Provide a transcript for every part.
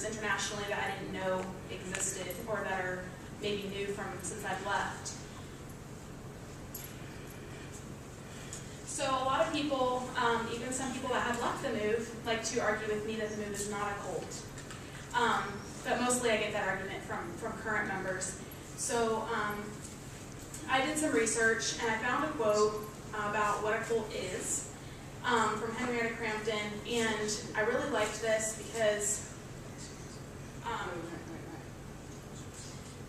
groups internationally that I didn't know existed, or that are maybe new from since I've left. So a lot of people, even some people that have left the move, like to argue with me that the move is not a cult. But mostly I get that argument from current members. So I did some research and I found a quote about what a cult is from Henrietta Crampton, and I really liked this because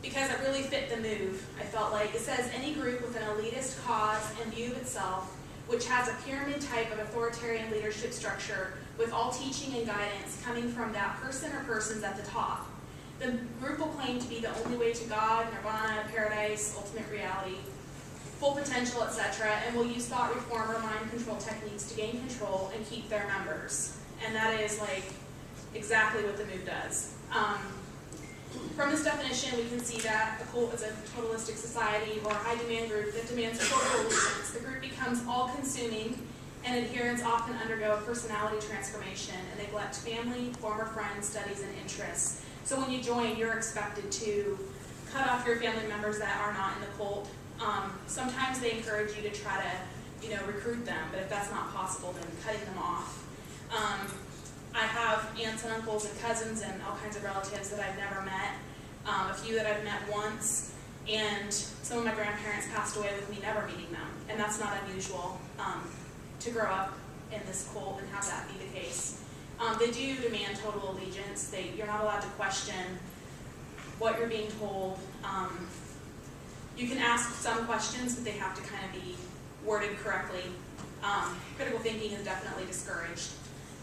it really fit the move. I felt like it says, any group with an elitist cause and view of itself, which has a pyramid type of authoritarian leadership structure with all teaching and guidance coming from that person or persons at the top. The group will claim to be the only way to God, nirvana, paradise, ultimate reality, full potential, etc., and will use thought reform or mind control techniques to gain control and keep their members. And that is like exactly what the move does. From this definition, we can see that a cult is a totalistic society or a high-demand group that demands total allegiance. The group becomes all-consuming, and adherents often undergo a personality transformation and neglect family, former friends, studies, and interests. So when you join, you're expected to cut off your family members that are not in the cult. Sometimes they encourage you to try to, recruit them, but if that's not possible, then cutting them off. I have aunts and uncles and cousins and all kinds of relatives that I've never met, a few that I've met once, and some of my grandparents passed away with me never meeting them, and that's not unusual to grow up in this cult and have that be the case. They do demand total allegiance. You're not allowed to question what you're being told. You can ask some questions, but they have to kind of be worded correctly. Critical thinking is definitely discouraged.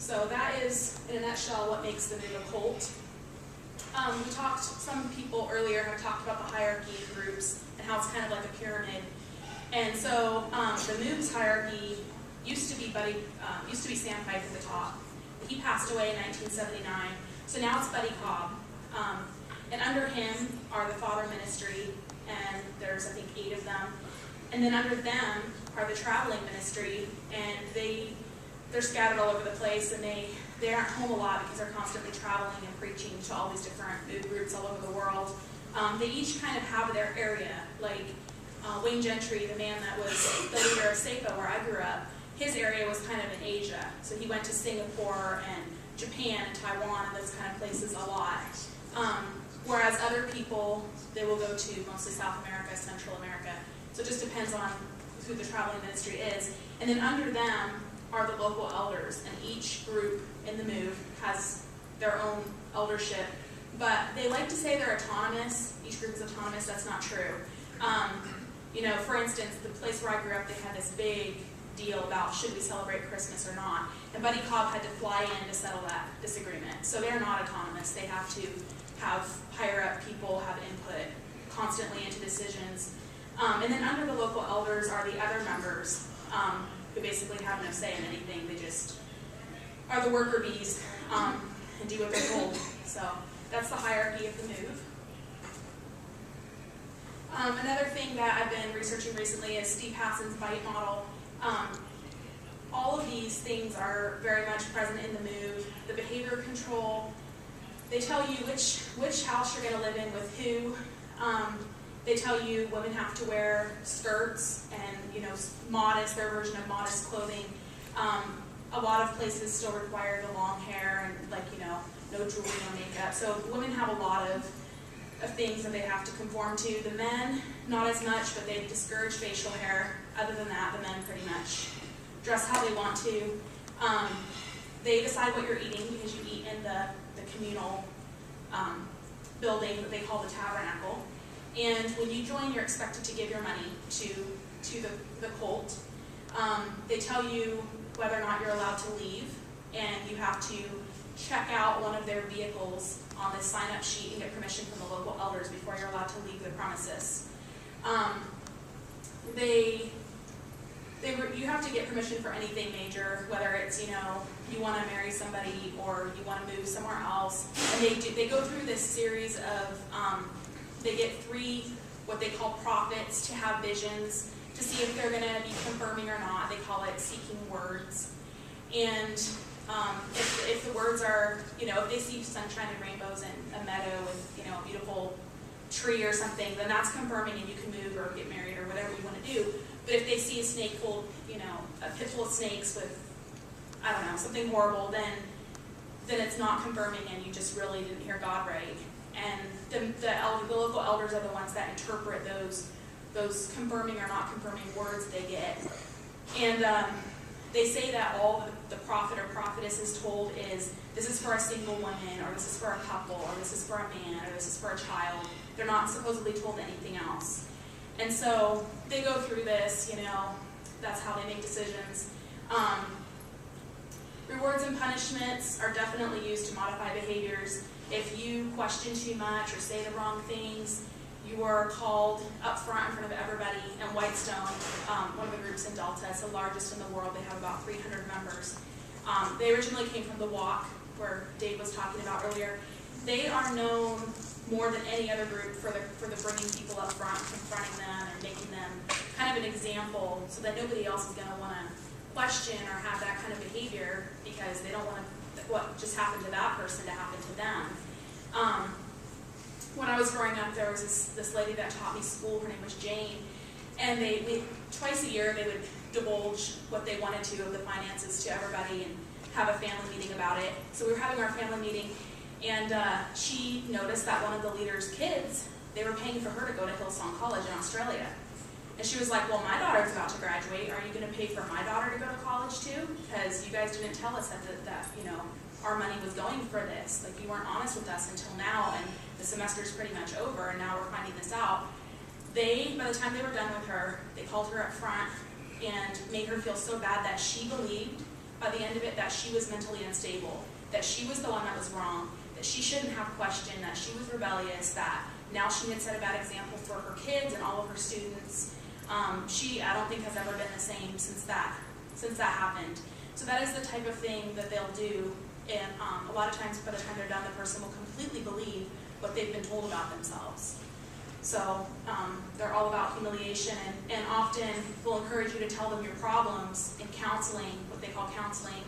So that is, in a nutshell, what makes the move a cult. Some people earlier have talked about the hierarchy of groups and how it's kind of like a pyramid. And so the move's hierarchy used to be Sandpipe at the top. He passed away in 1979, so now it's Buddy Cobb. And under him are the Father Ministry, and there's, I think, 8 of them. And then under them are the Traveling Ministry, and they're scattered all over the place, and they aren't home a lot because they're constantly traveling and preaching to all these different move groups all over the world. They each kind of have their area. Like Wayne Gentry, the man that was the leader of SEPA, where I grew up, his area was kind of in Asia. So he went to Singapore and Japan and Taiwan and those kind of places a lot. Whereas other people, they will go to mostly South America, Central America. So it just depends on who the Traveling Ministry is. And then under them are the local elders, and each group in the move has their own eldership. But they like to say they're autonomous. Each group is autonomous. That's not true. For instance, the place where I grew up, they had this big deal about should we celebrate Christmas or not. And Buddy Cobb had to fly in to settle that disagreement. So they're not autonomous. They have to have higher up people have input constantly into decisions. And then under the local elders are the other members who basically have no say in anything. They just are the worker bees and do what they're told. So that's the hierarchy of the move. Another thing that I've been researching recently is Steve Hassan's BITE model. All of these things are very much present in the move. The behavior control, they tell you which house you're going to live in with who. They tell you women have to wear skirts and, modest, their version of modest clothing. A lot of places still require the long hair and, no jewelry, no makeup. So women have a lot of things that they have to conform to. The men, not as much, but they discourage facial hair. Other than that, the men pretty much dress how they want to. They decide what you're eating because you eat in the communal building that they call the tabernacle. And when you join, you're expected to give your money to the cult. They tell you whether or not you're allowed to leave, and you have to check out one of their vehicles on this sign-up sheet and get permission from the local elders before you're allowed to leave the premises. You have to get permission for anything major, whether it's, you want to marry somebody or you want to move somewhere else. And they go through this series of, they get 3 what they call prophets to have visions to see if they're going to be confirming or not. They call it seeking words. And If the words are, if they see sunshine and rainbows in a meadow with, a beautiful tree or something, then that's confirming and you can move or get married or whatever you want to do. But if they see a snake full, a pit full of snakes with, I don't know, something horrible, then it's not confirming and you just really didn't hear God right. And the local elders are the ones that interpret those confirming or not confirming words they get. And they say that all the prophet or prophetess is told is, this is for a single woman, or this is for a couple, or this is for a man, or this is for a child. They're not supposedly told anything else. And so they go through this, that's how they make decisions. Rewards and punishments are definitely used to modify behaviors. If you question too much or say the wrong things, you are called up front in front of everybody. And Whitestone, one of the groups in Delta, it's the largest in the world. They have about 300 members. They originally came from the Walk, where Dave was talking about earlier. They are known more than any other group for the bringing people up front, confronting them, and making them kind of an example so that nobody else is going to want to question or have that kind of behavior because they don't want what just happened to that person to happen to them. When I was growing up, there was this lady that taught me school. Her name was Jane, and we twice a year they would divulge what they wanted to of the finances to everybody and have a family meeting about it. So we were having our family meeting, and she noticed that one of the leader's kids, they were paying for her to go to Hillsong College in Australia. And she was like, well, my daughter's about to graduate. Are you going to pay for my daughter to go to college too? Because you guys didn't tell us that our money was going for this. Like, you weren't honest with us until now, and the semester's pretty much over, and now we're finding this out. By the time they were done with her, they called her up front and made her feel so bad that she believed, by the end of it, that she was mentally unstable, that she was the one that was wrong, that she shouldn't have questioned, that she was rebellious, that now she had set a bad example for her kids and all of her students. She, I don't think, has ever been the same since that happened. So that is the type of thing that they'll do, and a lot of times by the time they're done, the person will completely believe what they've been told about themselves. So they're all about humiliation, and often will encourage you to tell them your problems in counseling, what they call counseling.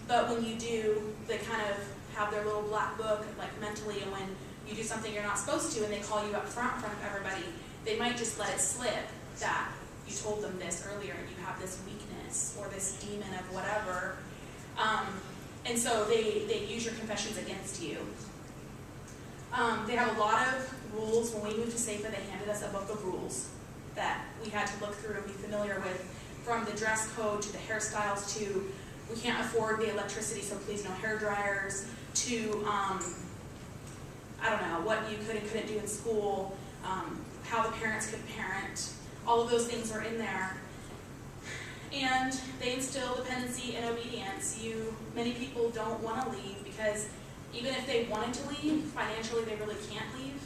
But when you do, they kind of have their little black book, like mentally, and when you do something you're not supposed to and they call you up front in front of everybody, they might just let it slip that you told them this earlier and you have this weakness or this demon of whatever. And so they use your confessions against you. They have a lot of rules. When we moved to SAFA, they handed us a book of rules that we had to look through and be familiar with, from the dress code to the hairstyles to we can't afford the electricity, so please no hair dryers, to I don't know, what you could and couldn't do in school, how the parents could parent. All of those things are in there. And they instill dependency and obedience. Many people don't want to leave because even if they wanted to leave, financially they really can't leave.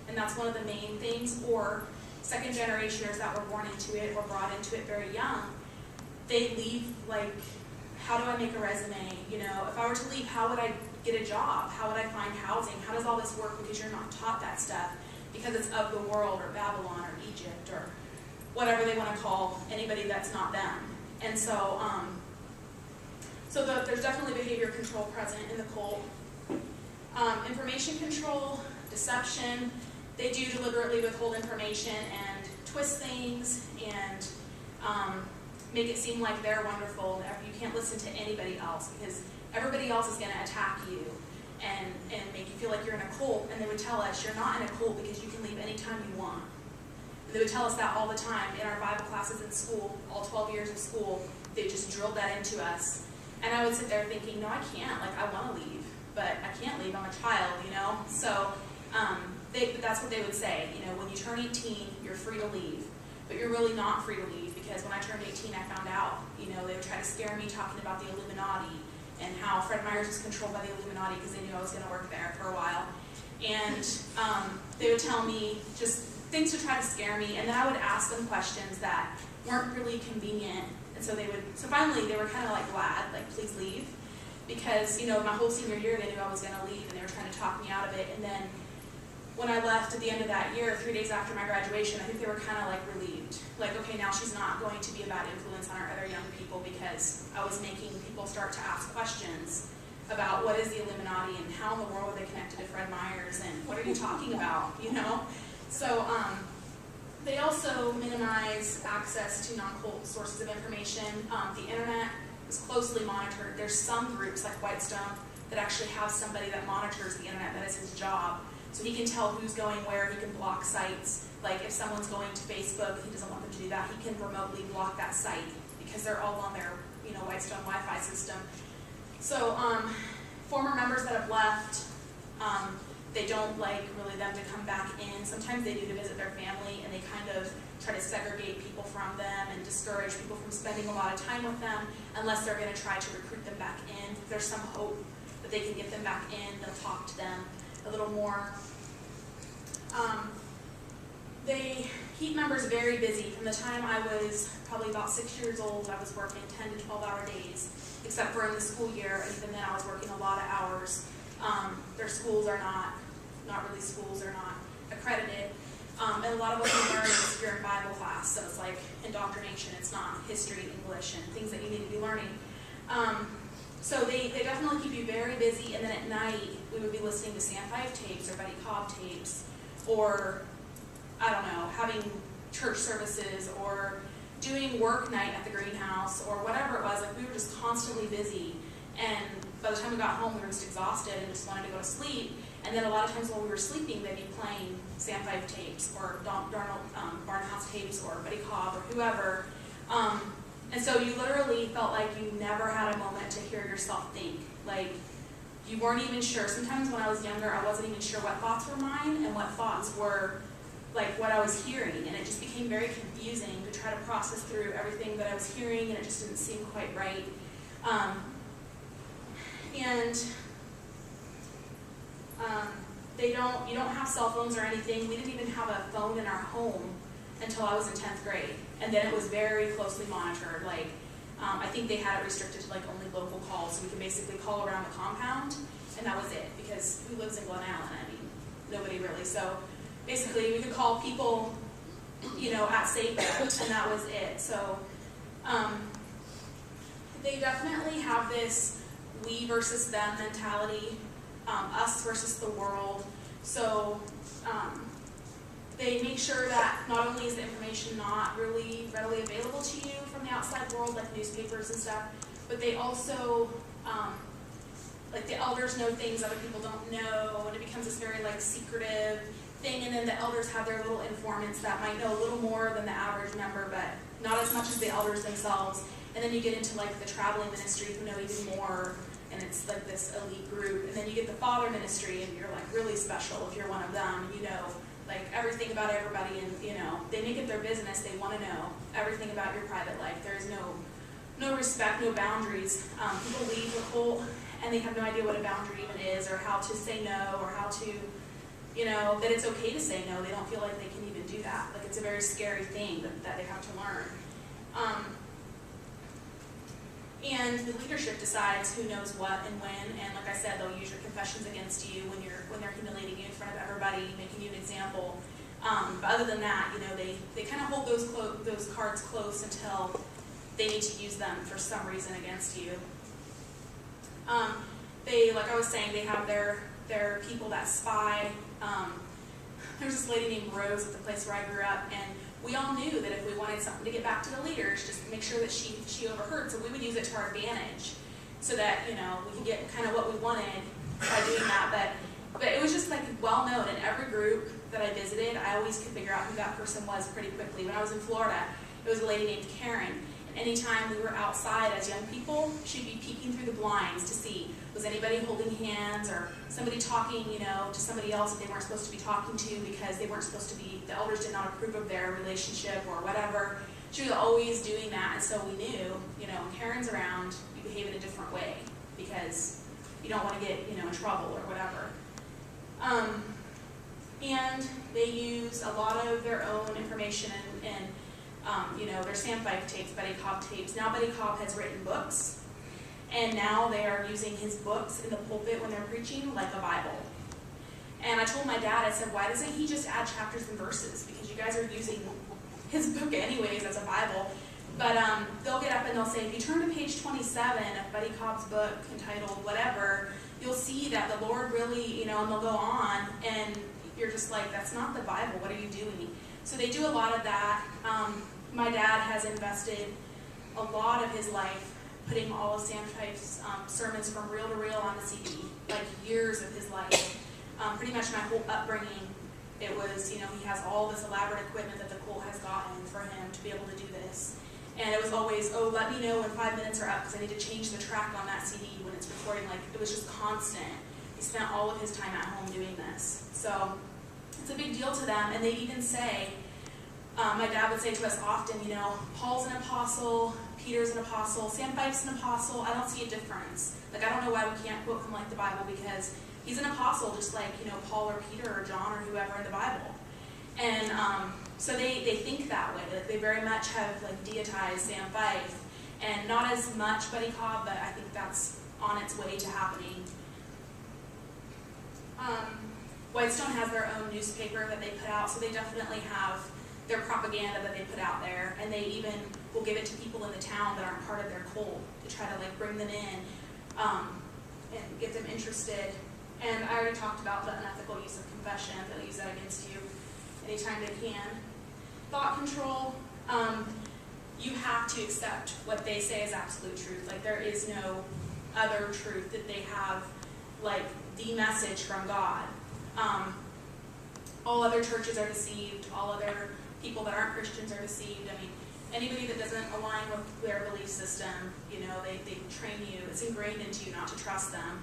And that's one of the main things. Or second generationers that were born into it or brought into it very young, they leave like, how do I make a resume? If I were to leave, how would I get a job? How would I find housing? How does all this work? Because you're not taught that stuff because it's of the world or Babylon or Egypt or whatever they want to call anybody that's not them. And so, there's definitely behavior control present in the cult. Information control, deception. They do deliberately withhold information and twist things and make it seem like they're wonderful. You can't listen to anybody else because everybody else is going to attack you and make you feel like you're in a cult. And they would tell us, you're not in a cult because you can leave anytime you want. They would tell us that all the time in our Bible classes in school, all 12 years of school. They just drilled that into us. And I would sit there thinking, no, I can't. Like, I want to leave, but I can't leave. I'm a child, So that's what they would say. When you turn 18, you're free to leave. But you're really not free to leave because when I turned 18, I found out, they would try to scare me talking about the Illuminati and how Fred Myers was controlled by the Illuminati because they knew I was going to work there for a while. And they would tell me just things to try to scare me, and then I would ask them questions that weren't really convenient. And so finally they were kind of like glad, like, please leave. Because, my whole senior year they knew I was going to leave and they were trying to talk me out of it. And then when I left at the end of that year, 3 days after my graduation, I think they were kind of like relieved. Like, okay, now she's not going to be a bad influence on our other young people, because I was making people start to ask questions about what is the Illuminati and how in the world are they connected to Fred Myers and what are you talking about, you know? So they also minimize access to non-cult sources of information. The internet is closely monitored. There's some groups like Whitestone that actually have somebody that monitors the internet. That is his job. So he can tell who's going where. He can block sites. Like if someone's going to Facebook, he doesn't want them to do that. He can remotely block that site because they're all on their, you know, Whitestone Wi-Fi system. So former members that have left, they don't like really them to come back in. Sometimes they do to visit their family, and they kind of try to segregate people from them and discourage people from spending a lot of time with them unless they're going to try to recruit them back in. If there's some hope that they can get them back in, they'll talk to them a little more. They keep members very busy. From the time I was probably about 6 years old, I was working 10 to 12-hour days, except for in the school year, and even then I was working a lot of hours. Their schools are not really schools, they're not accredited. And a lot of what you learn is you're in Bible class, so it's like indoctrination, it's not history, English, and things that you need to be learning. So they definitely keep you very busy, and then at night we would be listening to Sam 5 tapes or Buddy Cobb tapes, or, I don't know, having church services, or doing work night at the greenhouse, or whatever it was. Like, we were just constantly busy, and by the time we got home we were just exhausted and just wanted to go to sleep. And then a lot of times while we were sleeping, they'd be playing Sam 5 tapes, or Darnold Barnhouse tapes, or Buddy Cobb, or whoever. And so you literally felt like you never had a moment to hear yourself think. Like, you weren't even sure. Sometimes when I was younger, I wasn't even sure what thoughts were mine and what thoughts were like what I was hearing. And it just became very confusing to try to process through everything that I was hearing, and it just didn't seem quite right. You don't have cell phones or anything. We didn't even have a phone in our home until I was in 10th grade. And then it was very closely monitored. Like, I think they had it restricted to like only local calls, so we could basically call around the compound, and that was it, because who lives in Glen Allen? I mean, nobody really. So basically we could call people, you know, at Safe, and that was it. So they definitely have this we versus them mentality, us versus the world. So they make sure that not only is the information not really readily available to you from the outside world, like newspapers and stuff, but they also, like the elders know things other people don't know, and it becomes this very like secretive thing, and then the elders have their little informants that might know a little more than the average member, but not as much as the elders themselves. And then you get into like the traveling ministry who know even more, and it's like this elite group. And then you get the father ministry, and you're like really special if you're one of them, and you know like everything about everybody, and you know they make it their business. They want to know everything about your private life. There's no respect, no boundaries. People leave the cult and they have no idea what a boundary even is, or how to say no, or how to, you know, that it's okay to say no. They don't feel like they can even do that. Like, it's a very scary thing that they have to learn. And the leadership decides who knows what and when, and like I said, they'll use your confessions against you when they're humiliating you in front of everybody, making you an example. But other than that, you know, they kind of hold those cards close until they need to use them for some reason against you. They, like I was saying, they have their people that spy. There's this lady named Rose at the place where I grew up, and we all knew that if we wanted something to get back to the leaders, just make sure that she overheard. So we would use it to our advantage, so that, you know, we could get kind of what we wanted by doing that. But it was just like well known in every group that I visited. I always could figure out who that person was pretty quickly. When I was in Florida, it was a lady named Karen. And anytime we were outside as young people, she'd be peeking through the blinds to see, was anybody holding hands, or somebody talking, you know, to somebody else that they weren't supposed to be talking to because they weren't supposed to be, the elders did not approve of their relationship or whatever. She was always doing that, and so we knew, you know, when Karen's around, you behave in a different way because you don't want to get, you know, in trouble or whatever. And they use a lot of their own information and you know, their Sam 5 tapes, Buddy Cobb tapes. Now Buddy Cobb has written books, and now they are using his books in the pulpit when they're preaching like a Bible. And I told my dad, I said, why doesn't he just add chapters and verses? Because you guys are using his book anyways as a Bible. But they'll get up and they'll say, if you turn to page 27 of Buddy Cobb's book entitled whatever, you'll see that the Lord really, and they'll go on, and you're just like, that's not the Bible, what are you doing? So they do a lot of that. My dad has invested a lot of his life putting all of Sam Fife's sermons from reel to reel on the CD, like years of his life. Pretty much my whole upbringing, it was, he has all this elaborate equipment that the Cole has gotten for him to be able to do this. And it was always, oh, let me know when 5 minutes are up because I need to change the track on that CD when it's recording. Like, it was just constant. He spent all of his time at home doing this. So it's a big deal to them. And they even say, my dad would say to us often, Paul's an apostle, Peter's an apostle, Sam Fife's an apostle. I don't see a difference. Like, I don't know why we can't quote from, like, the Bible because he's an apostle just like, Paul or Peter or John or whoever in the Bible. And so they think that way. Like, they very much have, like, deitized Sam Fife. And not as much Buddy Cobb, but I think that's on its way to happening. Whitestone has their own newspaper that they put out, so they definitely have their propaganda that they put out there, and they even will give it to people in the town that aren't part of their cult to try to, like, bring them in and get them interested. And I already talked about the unethical use of confession. They'll use that against you anytime they can. Thought control. You have to accept what they say is absolute truth. Like, there is no other truth that they have, like, the message from God. All other churches are deceived. All other people that aren't Christians are deceived. I mean, anybody that doesn't align with their belief system, they train you. It's ingrained into you not to trust them.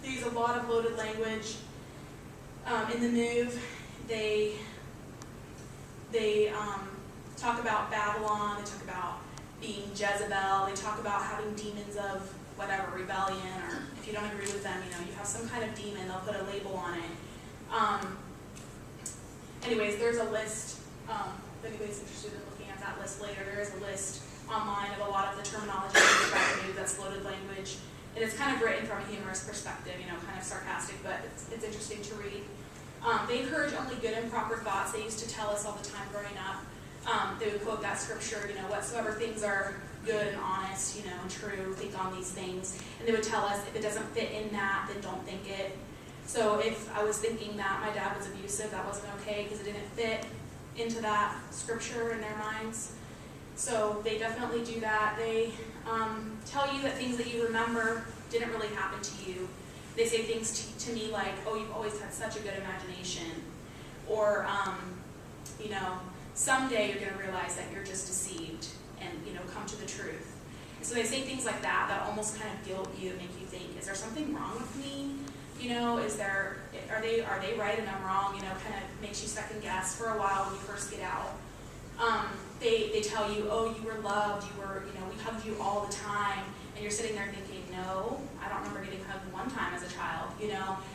They use a lot of loaded language. In the move, they talk about Babylon, they talk about being Jezebel, they talk about having demons of whatever, rebellion, or if you don't agree with them, you have some kind of demon, they'll put a label on it. Anyways, there's a list, if anybody's interested in looking at that list later, there is a list online of a lot of the terminology that's loaded language. And it's kind of written from a humorous perspective, kind of sarcastic, but it's interesting to read. They encourage only good and proper thoughts. They used to tell us all the time growing up. They would quote that scripture, whatsoever things are good and honest, and true, think on these things. And they would tell us, if it doesn't fit in that, then don't think it. So if I was thinking that my dad was abusive, that wasn't okay because it didn't fit into that scripture in their minds. So they definitely do that. They tell you that things that you remember didn't really happen to you. They say things to me like, oh, you've always had such a good imagination. Or, someday you're going to realize that you're just deceived and, come to the truth. And so they say things like that that almost kind of guilt you and make you think, is there something wrong with me? Are they right and I'm wrong? Kind of makes you second guess for a while when you first get out. They tell you, oh, you were loved, we hugged you all the time, and you're sitting there thinking, no, I don't remember getting hugged one time as a child,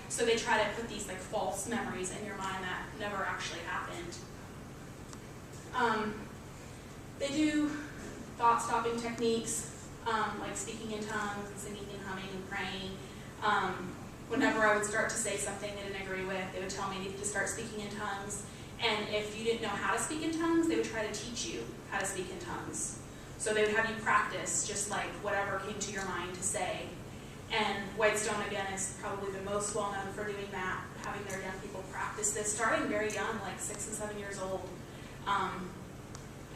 So they try to put these like false memories in your mind that never actually happened. They do thought-stopping techniques, like speaking in tongues, and singing and humming and praying. Whenever I would start to say something they didn't agree with, they would tell me I needed to start speaking in tongues. And if you didn't know how to speak in tongues, they would try to teach you how to speak in tongues. So they would have you practice just like whatever came to your mind to say. And Whitestone, again, is probably the most well-known for doing that, having their young people practice this, starting very young, like 6 and 7 years old.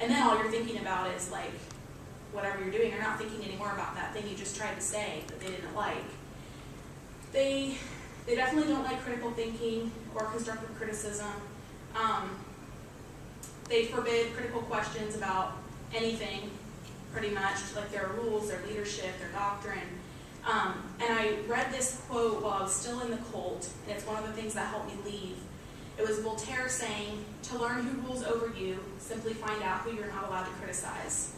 And then all you're thinking about is like whatever you're doing. You're not thinking anymore about that thing you just tried to say that they didn't like. They definitely don't like critical thinking or constructive criticism. They forbid critical questions about anything, pretty much, like their rules, their leadership, their doctrine. And I read this quote while I was still in the cult, and it's one of the things that helped me leave. It was Voltaire saying, to learn who rules over you, simply find out who you're not allowed to criticize.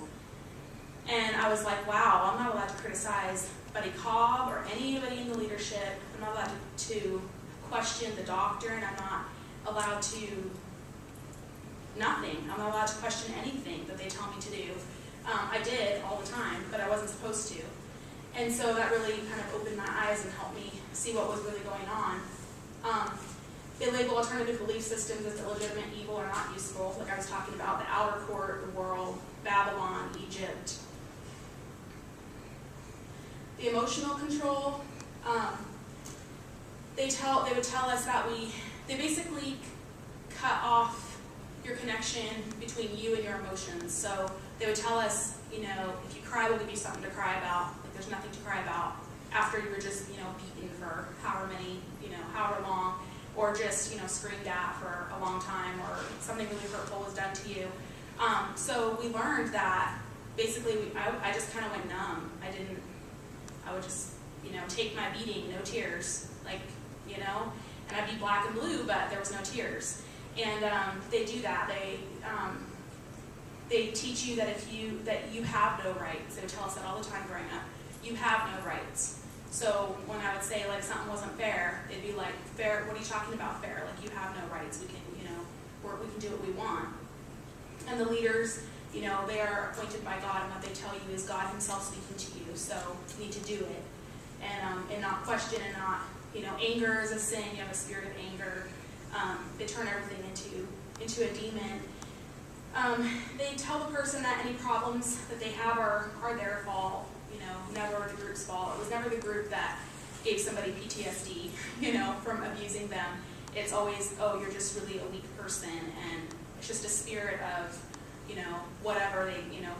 And I was like, wow, I'm not allowed to criticize Buddy Cobb or anybody in the leadership. I'm not allowed to question the doctrine. I'm not allowed to nothing. I'm not allowed to question anything that they tell me to do. I did all the time, but I wasn't supposed to. And so that really kind of opened my eyes and helped me see what was really going on. They label alternative belief systems as illegitimate, evil, or not useful, like I was talking about, the outer court, the world, Babylon, Egypt. The emotional control, they would tell us that they basically cut off your connection between you and your emotions. So they would tell us, if you cry, we'll give you something to cry about. Like there's nothing to cry about after you were just, beaten for however long, or just, screamed at for a long time, or something really hurtful was done to you. So we learned that basically I just kind of went numb. I would just, take my beating, no tears, and I'd be black and blue, but there was no tears. And they do that. They teach you that you have no rights. They would tell us that all the time growing up. You have no rights. So when I would say something wasn't fair, they'd be like, "Fair? What are you talking about? Fair? Like you have no rights. We can, we can do what we want." And the leaders, they are appointed by God, and what they tell you is God Himself speaking to you. So you need to do it, and not question, and not, anger is a sin. You have a spirit of anger. They turn everything into a demon. They tell the person that any problems that they have are their fault. Never the group's fault. It was never the group that gave somebody PTSD, from abusing them. It's always, oh, you're just really a weak person, and it's just a spirit of, whatever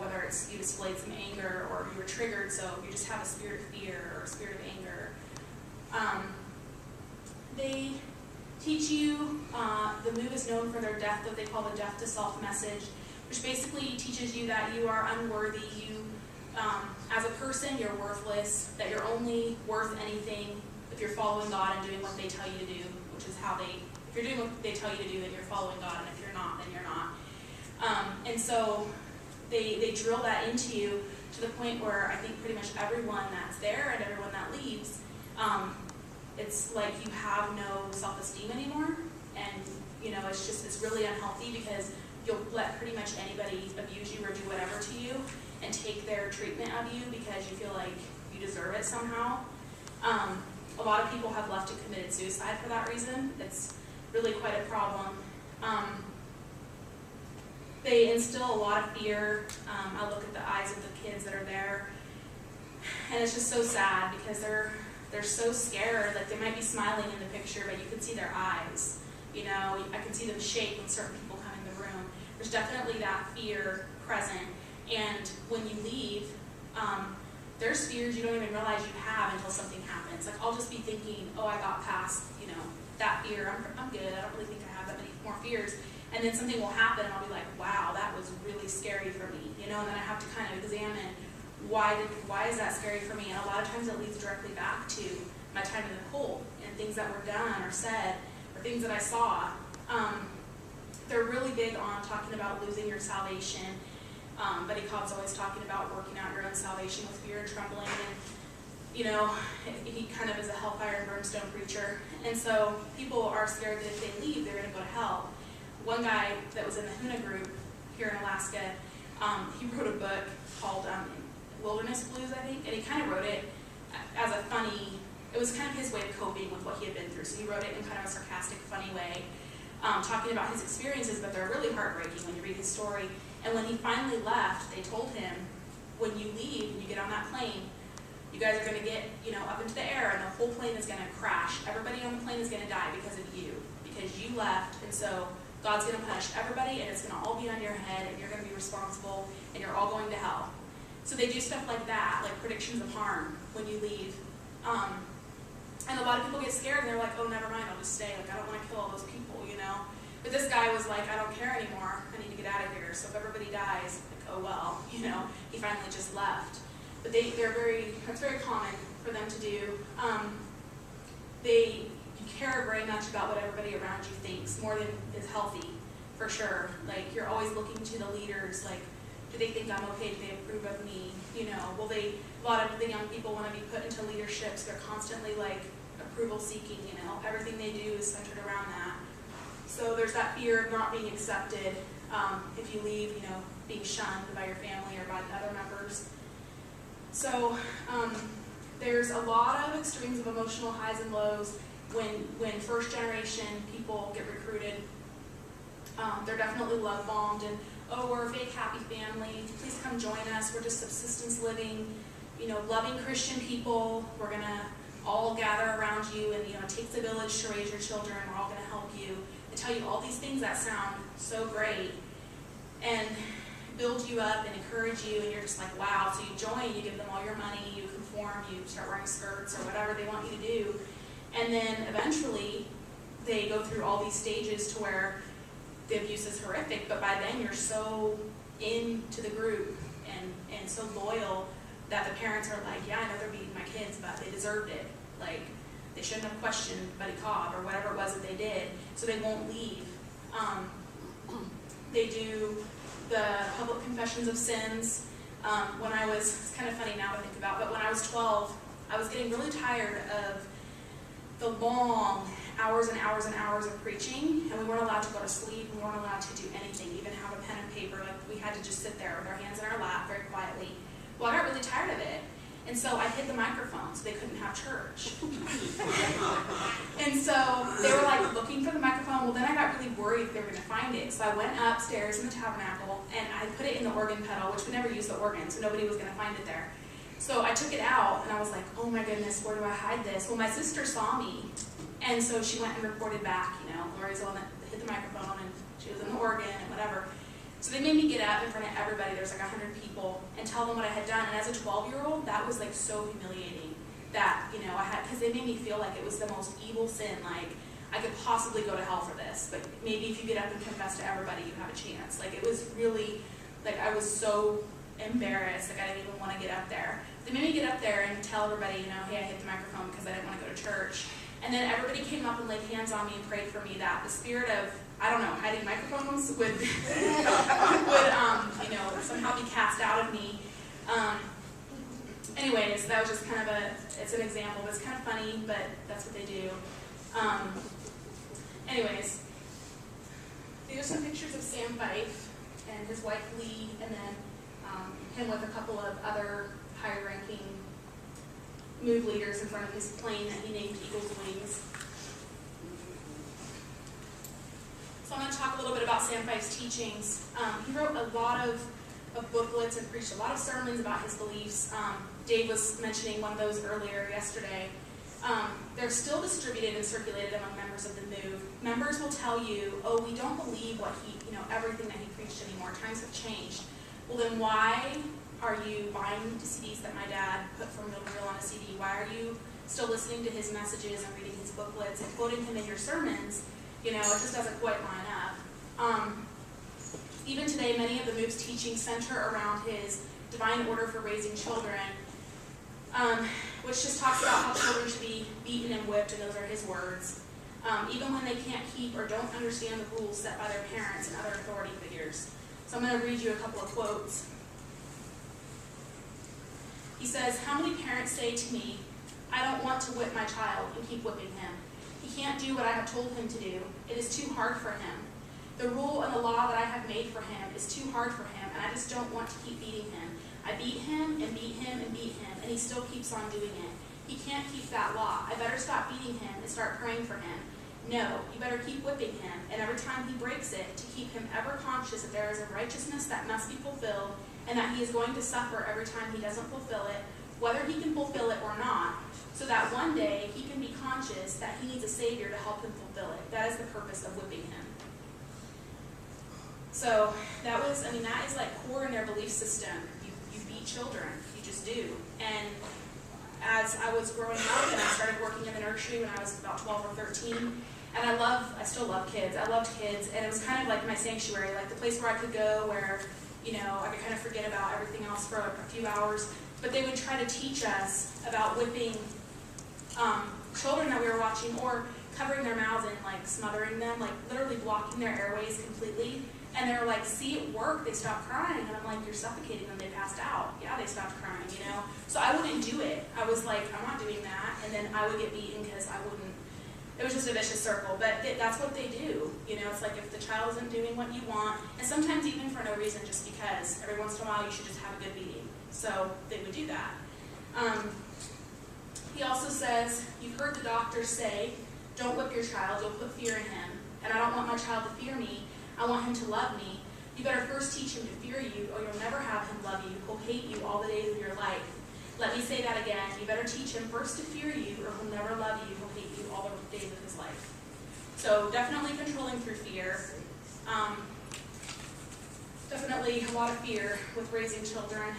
whether it's you displayed some anger or you were triggered, so you just have a spirit of fear or a spirit of anger. They teach you, the move is known for their death, that they call the death to self message, which basically teaches you that you are unworthy, as a person, you're worthless, that you're only worth anything if you're following God and doing what they tell you to do, which is if you're doing what they tell you to do, then you're following God, and if you're not, then you're not. And so they drill that into you to the point where I think pretty much everyone that's there and everyone that leaves, it's like you have no self-esteem anymore, and it's really unhealthy because you'll let pretty much anybody abuse you or do whatever to you and take their treatment of you because you feel like you deserve it somehow. A lot of people have left and committed suicide for that reason. It's really quite a problem. They instill a lot of fear. I look at the eyes of the kids that are there, and it's just so sad because they're so scared. Like they might be smiling in the picture, but you can see their eyes. I can see them shake when certain people come in the room. There's definitely that fear present. And when you leave, there's fears you don't even realize you have until something happens. Like I'll just be thinking, oh, I got past, that fear. I'm good. I don't really think I have that many more fears. And then something will happen, and I'll be like, wow, that was really scary for me. And then I have to kind of examine why is that scary for me. And a lot of times it leads directly back to my time in the cult and things that were done or said or things that I saw. They're really big on talking about losing your salvation. Buddy Cobb's always talking about working out your own salvation with fear and trembling, and he kind of is a hellfire and brimstone preacher, and so people are scared that if they leave, they're going to go to hell. One guy that was in the Huna group here in Alaska, he wrote a book called Wilderness Blues, I think, and he kind of wrote it as a funny, it was kind of his way of coping with what he had been through, so he wrote it in kind of a sarcastic, funny way, talking about his experiences, but they're really heartbreaking when you read his story. And when he finally left, they told him, when you leave and you get on that plane, you guys are going to get, up into the air, and the whole plane is going to crash. Everybody on the plane is going to die because of you, because you left, and so God's going to punish everybody, and it's going to all be on your head, and you're going to be responsible, and you're all going to hell. So they do stuff like that, like predictions of harm when you leave. And a lot of people get scared, and they're like, oh, never mind, I'll just stay. Like, I don't want to kill all those people, But this guy was like, I don't care anymore. I need to get out of here. So if everybody dies, like, oh well, he finally just left. But that's very common for them to do. They care very much about what everybody around you thinks, more than is healthy, for sure. Like, you're always looking to the leaders, like, do they think I'm okay? Do they approve of me? A lot of the young people want to be put into leaderships. They're constantly, like, approval seeking, Everything they do is centered around that. So there's that fear of not being accepted if you leave, being shunned by your family or by the other members. So there's a lot of extremes of emotional highs and lows when first generation people get recruited. They're definitely love bombed and, oh, we're a fake happy family. Please come join us. We're just subsistence living, loving Christian people. We're going to all gather around you and, it takes a village to raise your children. We're all going to help you. They tell you all these things that sound so great and build you up and encourage you, and you're just like, wow. So you join, you give them all your money, you conform, you start wearing skirts or whatever they want you to do. And then eventually they go through all these stages to where the abuse is horrific, but by then you're so into the group and so loyal that the parents are like, yeah, I know they're beating my kids, but they deserved it. Like, they shouldn't have questioned Buddy Cobb or whatever it was that they did, so they won't leave. They do the public confessions of sins. When I was, it's kind of funny now to think about, but when I was 12, I was getting really tired of the long hours and hours and hours of preaching, and we weren't allowed to go to sleep, we weren't allowed to do anything, even have a pen and paper. Like, we had to just sit there with our hands in our lap very quietly. Well, I got really tired of it, and so I hid the microphone so they couldn't have church. And so they were like looking for the microphone. Well, then I got really worried they were going to find it, so I went upstairs in the tabernacle and I put it in the organ pedal, which we never used the organ, so nobody was going to find it there. So I took it out and I was like, oh my goodness, where do I hide this? Well, my sister saw me, and so she went and reported back, Glori's the one that hit the microphone, and she was in the organ and whatever. So they made me get up in front of everybody, there's like 100 people, and tell them what I had done. And as a 12-year-old, that was like so humiliating that, I had, because they made me feel like it was the most evil sin, like I could possibly go to hell for this, but maybe if you get up and confess to everybody, you have a chance. Like, it was really, like, I was so embarrassed, like I didn't even want to get up there. They made me get up there and tell everybody, hey, I hit the microphone because I didn't want to go to church. And then everybody came up and laid hands on me and prayed for me that the spirit of, hiding microphones would somehow be cast out of me. Anyways, that was just kind of it's an example, but it's kind of funny, but that's what they do. Anyways, these are some pictures of Sam Fife and his wife Lee, and then him with a couple of other high-ranking move leaders in front of his plane that he named Eagle's Wings. So I'm going to talk a little bit about Sam Fife's teachings. He wrote a lot of booklets and preached a lot of sermons about his beliefs. Dave was mentioning one of those earlier yesterday. They're still distributed and circulated among members of the move. Members will tell you, oh, we don't believe what everything that he preached anymore. Times have changed. Well, then why are you buying the CDs that my dad put from Real to Real on a CD? Why are you still listening to his messages and reading his booklets and quoting him in your sermons? It just doesn't quite line up. Even today, many of the move's teachings center around his divine order for raising children, which just talks about how children should be beaten and whipped, and those are his words, even when they can't keep or don't understand the rules set by their parents and other authority figures. So I'm going to read you a couple of quotes. He says, how many parents say to me, I don't want to whip my child, and keep whipping him. He can't do what I have told him to do. It is too hard for him. The rule and the law that I have made for him is too hard for him, and I just don't want to keep beating him. I beat him and beat him and beat him, and he still keeps on doing it. He can't keep that law. I better stop beating him and start praying for him. No, you better keep whipping him, and every time he breaks it, to keep him ever conscious that there is a righteousness that must be fulfilled, and that he is going to suffer every time he doesn't fulfill it, whether he can fulfill it or not, so that one day he can be conscious that he needs a Savior to help him fulfill it. That is the purpose of whipping him. So that is like core in their belief system. You beat children, you just do. And as I was growing up and I started working in the nursery when I was about 12 or 13, and I still love kids. I loved kids, and it was kind of like my sanctuary, like the place where I could go where, I could kind of forget about everything else for a few hours. But they would try to teach us about whipping children that we were watching, or covering their mouths and like smothering them, like literally blocking their airways completely. And they were like, see, it worked. They stopped crying. And I'm like, you're suffocating them. They passed out. Yeah, they stopped crying, So I wouldn't do it. I was like, I'm not doing that. And then I would get beaten because I wouldn't. It was just a vicious circle. But that's what they do. It's like if the child isn't doing what you want, and sometimes even for no reason, just because every once in a while you should just have a good beating. So they would do that. He also says, you've heard the doctors say, don't whip your child, you'll put fear in him. And I don't want my child to fear me, I want him to love me. You better first teach him to fear you, or you'll never have him love you. He'll hate you all the days of your life. Let me say that again. You better teach him first to fear you, or he'll never love you. He'll hate you all the days of his life. So definitely controlling through fear. Definitely a lot of fear with raising children.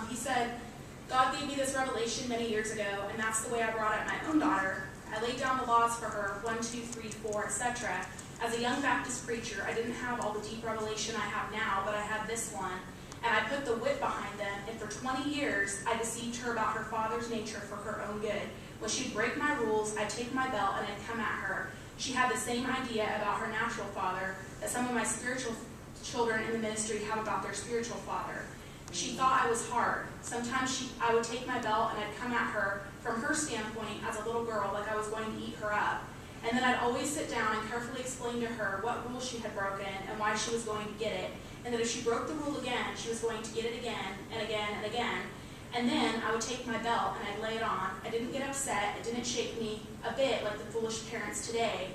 He said, God gave me this revelation many years ago, and that's the way I brought up my own daughter. I laid down the laws for her, 1, 2, 3, 4, etc. As a young Baptist preacher, I didn't have all the deep revelation I have now, but I had this one. And I put the whip behind them, and for 20 years, I deceived her about her father's nature for her own good. When she'd break my rules, I'd take my belt and I'd come at her. She had the same idea about her natural father that some of my spiritual children in the ministry have about their spiritual father. She thought I was hard. Sometimes I would take my belt and I'd come at her from her standpoint as a little girl, like I was going to eat her up. And then I'd always sit down and carefully explain to her what rule she had broken and why she was going to get it. And that if she broke the rule again, she was going to get it again and again and again. And then I would take my belt and I'd lay it on. I didn't get upset. It didn't shake me a bit like the foolish parents today.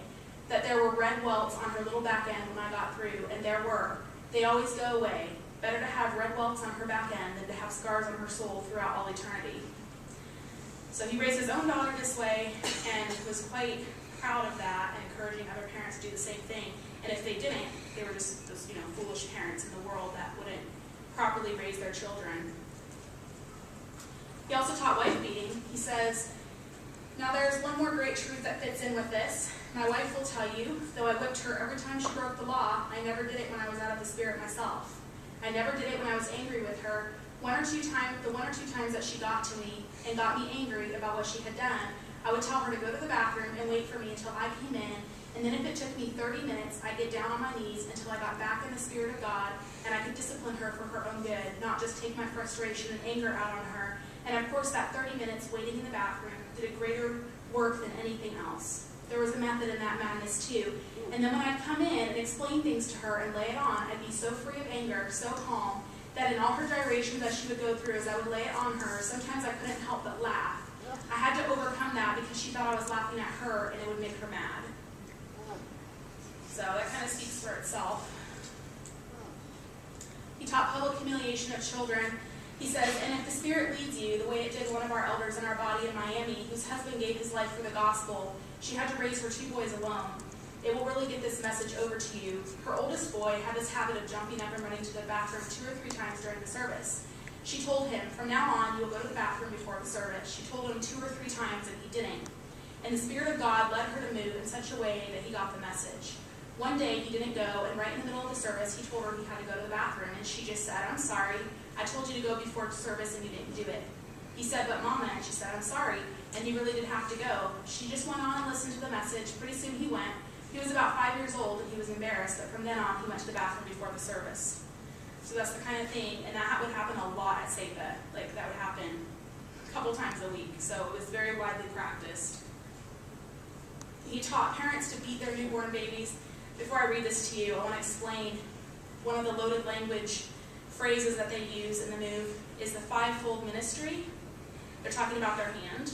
That there were red welts on her little back end when I got through, and there were. They always go away. Better to have red welts on her back end than to have scars on her soul throughout all eternity. So he raised his own daughter this way and was quite proud of that and encouraging other parents to do the same thing. And if they didn't, they were just those, foolish parents in the world that wouldn't properly raise their children. He also taught wife beating. He says, now there's one more great truth that fits in with this. My wife will tell you, though I whipped her every time she broke the law, I never did it when I was out of the Spirit myself. I never did it when I was angry with her. The one or two times that she got to me and got me angry about what she had done, I would tell her to go to the bathroom and wait for me until I came in, and then if it took me 30 minutes, I'd get down on my knees until I got back in the Spirit of God, and I could discipline her for her own good, not just take my frustration and anger out on her. And of course, that 30 minutes waiting in the bathroom did a greater work than anything else. There was a method in that madness too. And then when I'd come in and explain things to her and lay it on, I'd be so free of anger, so calm, that in all her gyrations that she would go through as I would lay it on her, sometimes I couldn't help but laugh. I had to overcome that because she thought I was laughing at her and it would make her mad. So that kind of speaks for itself. He taught public humiliation of children. He says, and if the Spirit leads you, the way it did one of our elders in our body in Miami, whose husband gave his life for the gospel, she had to raise her 2 boys alone. It will really get this message over to you. Her oldest boy had this habit of jumping up and running to the bathroom 2 or 3 times during the service. She told him, from now on, you'll go to the bathroom before the service. She told him 2 or 3 times, and he didn't. And the Spirit of God led her to move in such a way that he got the message. One day, he didn't go, and right in the middle of the service, he told her he had to go to the bathroom, and she just said, I'm sorry. I told you to go before service, and you didn't do it. He said, but Mama, and she said, I'm sorry. And he really did have to go. She just went on and listened to the message. Pretty soon he went. He was about 5 years old, and he was embarrassed, but from then on, he went to the bathroom before the service. So that's the kind of thing, and that would happen a lot at SEPA. Like, that would happen a couple times a week, so it was very widely practiced. He taught parents to beat their newborn babies. Before I read this to you, I want to explain one of the loaded language phrases that they use in the move is the 5-fold ministry. They're talking about their hand.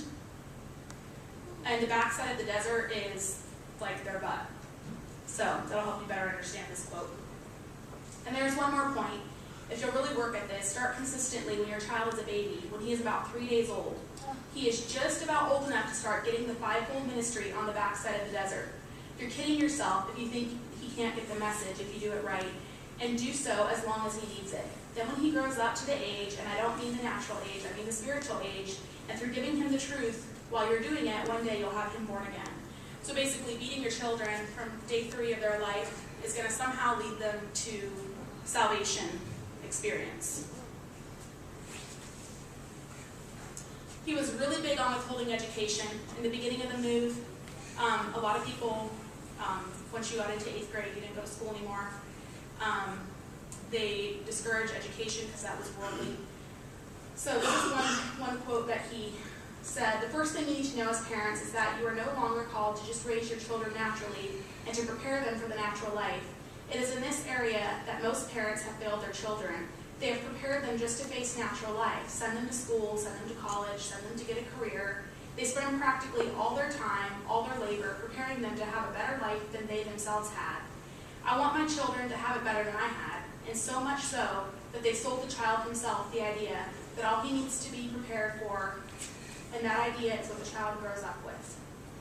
And the backside of the desert is like their butt. So that'll help you better understand this quote. And there's one more point. If you'll really work at this, start consistently when your child is a baby, when he is about 3 days old. He is just about old enough to start getting the 5-fold ministry on the backside of the desert. You're kidding yourself if you think he can't get the message if you do it right, and do so as long as he needs it. Then when he grows up to the age, and I don't mean the natural age, I mean the spiritual age, and through giving him the truth while you're doing it, one day you'll have him born again. So basically, beating your children from day 3 of their life is going to somehow lead them to salvation experience. He was really big on withholding education. In the beginning of the move, a lot of people, once you got into 8th grade, you didn't go to school anymore. They discouraged education because that was worldly. So this is one quote that he said, the first thing you need to know as parents is that you are no longer called to just raise your children naturally and to prepare them for the natural life. It is in this area that most parents have failed their children. They have prepared them just to face natural life, send them to school, send them to college, send them to get a career. They spend practically all their time, all their labor, preparing them to have a better life than they themselves had. I want my children to have it better than I had, and so much so that they sold the child himself the idea that all he needs to be prepared for, and that idea is what the child grows up with.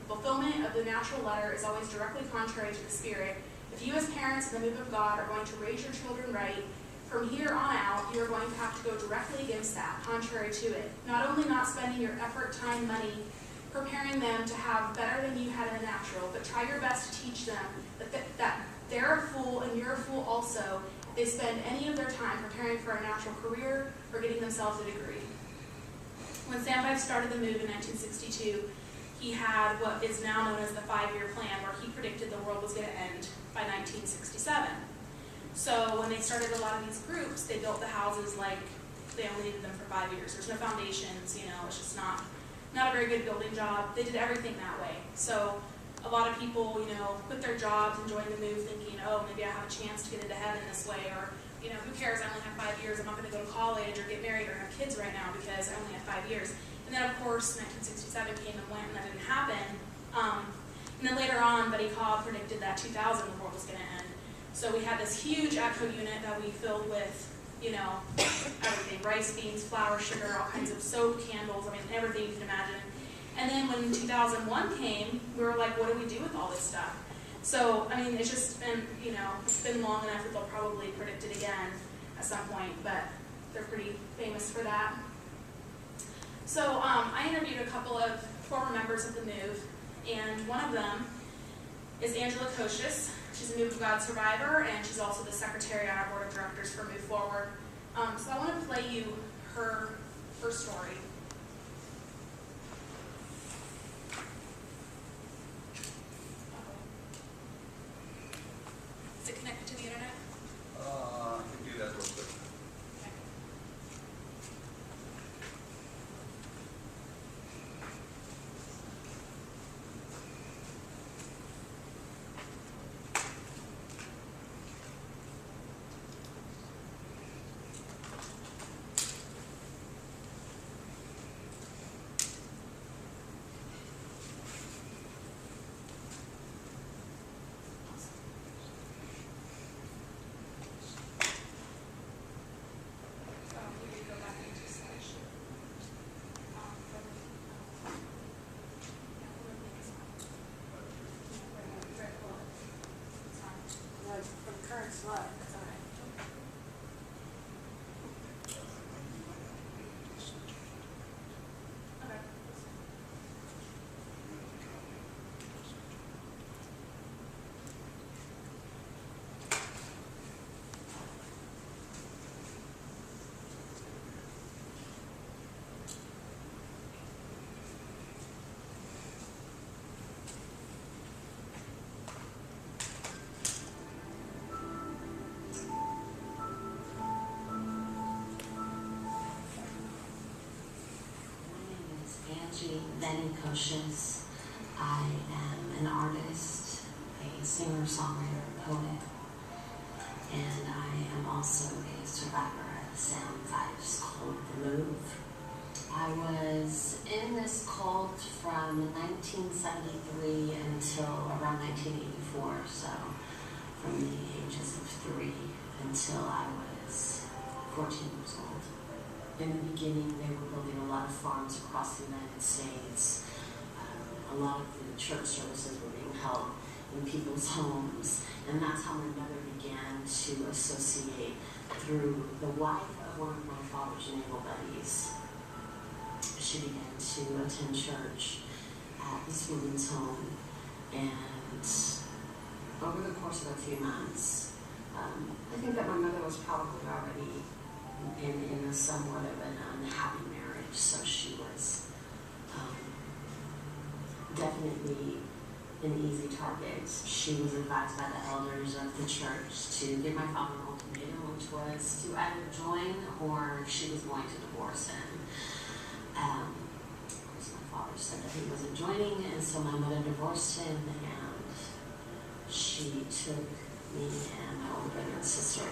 The fulfillment of the natural letter is always directly contrary to the spirit. If you as parents in the move of God are going to raise your children right, from here on out, you are going to have to go directly against that, contrary to it. Not only not spending your effort, time, money, preparing them to have better than you had in the natural, but try your best to teach them that they're a fool and you're a fool also if they spend any of their time preparing for a natural career or getting themselves a degree. When Sam Pipe started the move in 1962, he had what is now known as the 5-year plan, where he predicted the world was going to end by 1967. So when they started a lot of these groups, they built the houses like they only needed them for 5 years. There's no foundations, it's just not a very good building job. They did everything that way. So a lot of people, quit their jobs and join the move thinking, oh, maybe I have a chance to get into heaven this way, or, who cares, I only have 5 years, I'm not going to go to college or get married or have kids right now because I only have 5 years. And then, of course, 1967 came and went, and that didn't happen. And then later on, Buddy Cobb predicted that 2000 the world was going to end. So we had this huge echo unit that we filled with, everything, rice, beans, flour, sugar, all kinds of soap, candles, everything you can imagine. And then when 2001 came, we were like, what do we do with all this stuff? So, it's just been, it's been long enough that they'll probably predict it again at some point, but they're pretty famous for that. So I interviewed a couple of former members of the move, and one of them is Angela Kocius. She's a Move of God survivor, and she's also the secretary on our board of directors for Move Forward. So I want to play you her story. Is it connected to the internet? I can do that real quick. Current slide, that's all right. Okay. Then Kocius. I am an artist, a singer-songwriter, poet, and I am also a survivor of Sam Pipe's cult, The Move. I was in this cult from 1973 until around 1984, so from the ages of 3 until I was 14 years old. In the beginning, they were building a lot of farms across the United States. A lot of the church services were being held in people's homes, and that's how my mother began to associate through the wife of one of my father's naval buddies. She began to attend church at this woman's home, and over the course of a few months, I think that my mother was probably already in a somewhat of an unhappy marriage, so she was definitely an easy target. She was advised by the elders of the church to give my father an ultimatum, which was to either join or she was going to divorce him. Of course, my father said that he wasn't joining, and so my mother divorced him, and she took me and my older brother and sister.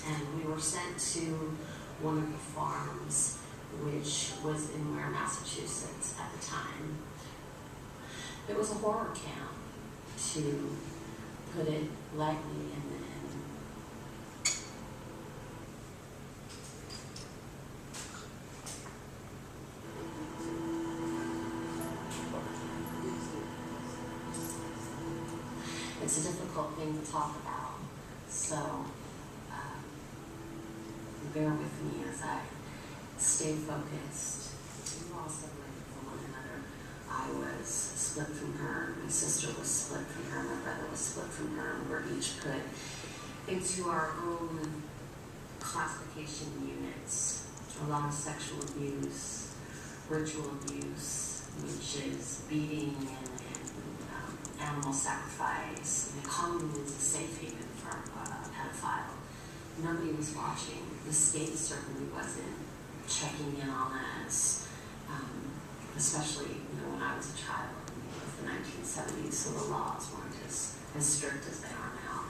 and we were sent to one of the farms, which was in Ware, Massachusetts at the time. It was a horror camp, to put it lightly, and it's a difficult thing to talk about, so bear with me as I stay focused. We were all separated from one another. I was split from her, my sister was split from her, my brother was split from her, and we're each put into our own classification units. A lot of sexual abuse, ritual abuse, which is beating and animal sacrifice, and a common is a safe haven for a pedophile. Nobody was watching. The state certainly wasn't checking in on us, especially when I was a child. It was the 1970s, so the laws weren't as strict as they are now.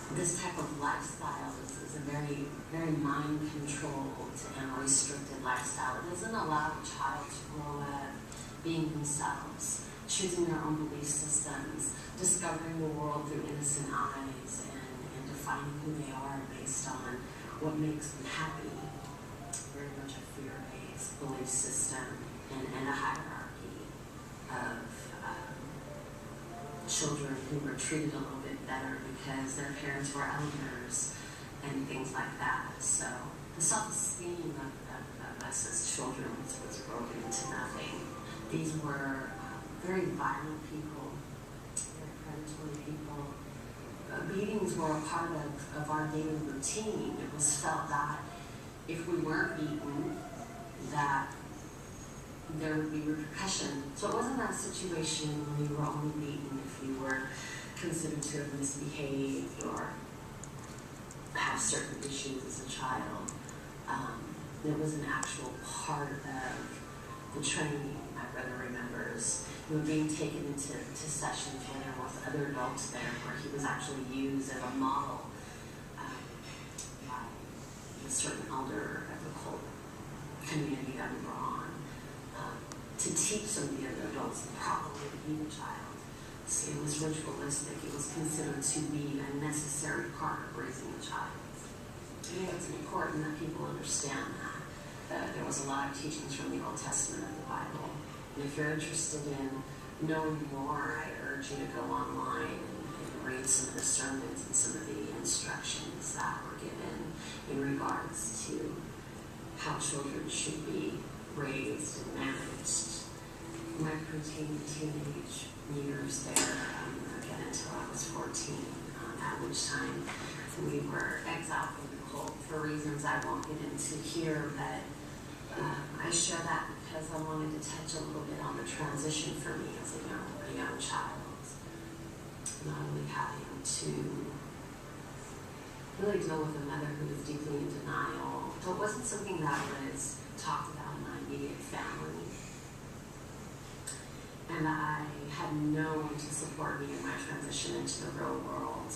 But this type of lifestyle is a very, very mind-controlled and restricted lifestyle. It doesn't allow a child to grow up being themselves, choosing their own belief systems, discovering the world through innocent eyes, and defining who they are based on what makes them happy. Very much a fear-based belief system and a hierarchy of children who were treated a little bit better because their parents were elders and things like that. So the self-esteem of us as children was broken into nothing. These were very violent people, very predatory people. Beatings were a part of our daily routine. It was felt that if we weren't beaten, that there would be repercussion. So it wasn't that situation when you were only beaten if you were considered to have misbehaved or have certain issues as a child. It was an actual part of the training. My brother remembers being taken into sessions where there was other adults there, where he was actually used as a model by a certain elder of the cult community that we were on, to teach some of the other adults the proper way to be a child. So it was ritualistic. It was considered to be a necessary part of raising a child. I think it's important that people understand that. There was a lot of teachings from the Old Testament of the Bible. And if you're interested in knowing more, I urge you to go online and read some of the sermons and some of the instructions that were given in regards to how children should be raised and managed. My preteen and teenage years there, again until I was 14, at which time we were exiled from the cult for reasons I won't get into here, but I share that because I wanted to touch a little bit on the transition for me as a young child. Not only having to really deal with a mother who was deeply in denial. So it wasn't something that was talked about in my immediate family. And I had no one to support me in my transition into the real world.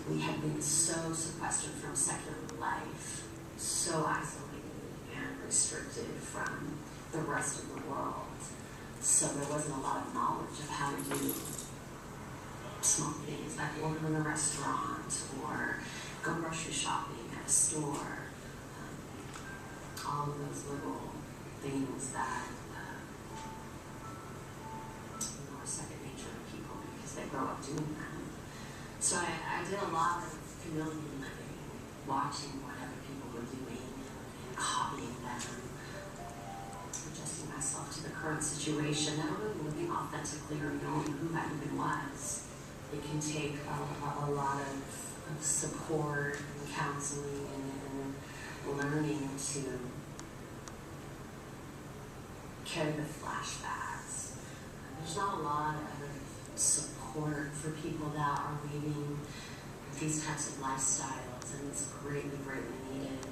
We had been so sequestered from secular life, so isolated and restricted from the rest of the world. So there wasn't a lot of knowledge of how to do small things like order in a restaurant or go grocery shopping at a store. All of those little things that are second nature to people because they grow up doing them. So I did a lot of humility living, watching what other people were doing and copying them, adjusting myself to the current situation, never really living authentically or knowing who I even was. It can take a lot of support and counseling and learning to carry the flashbacks. There's not a lot of support for people that are leading these types of lifestyles, and it's greatly, greatly needed.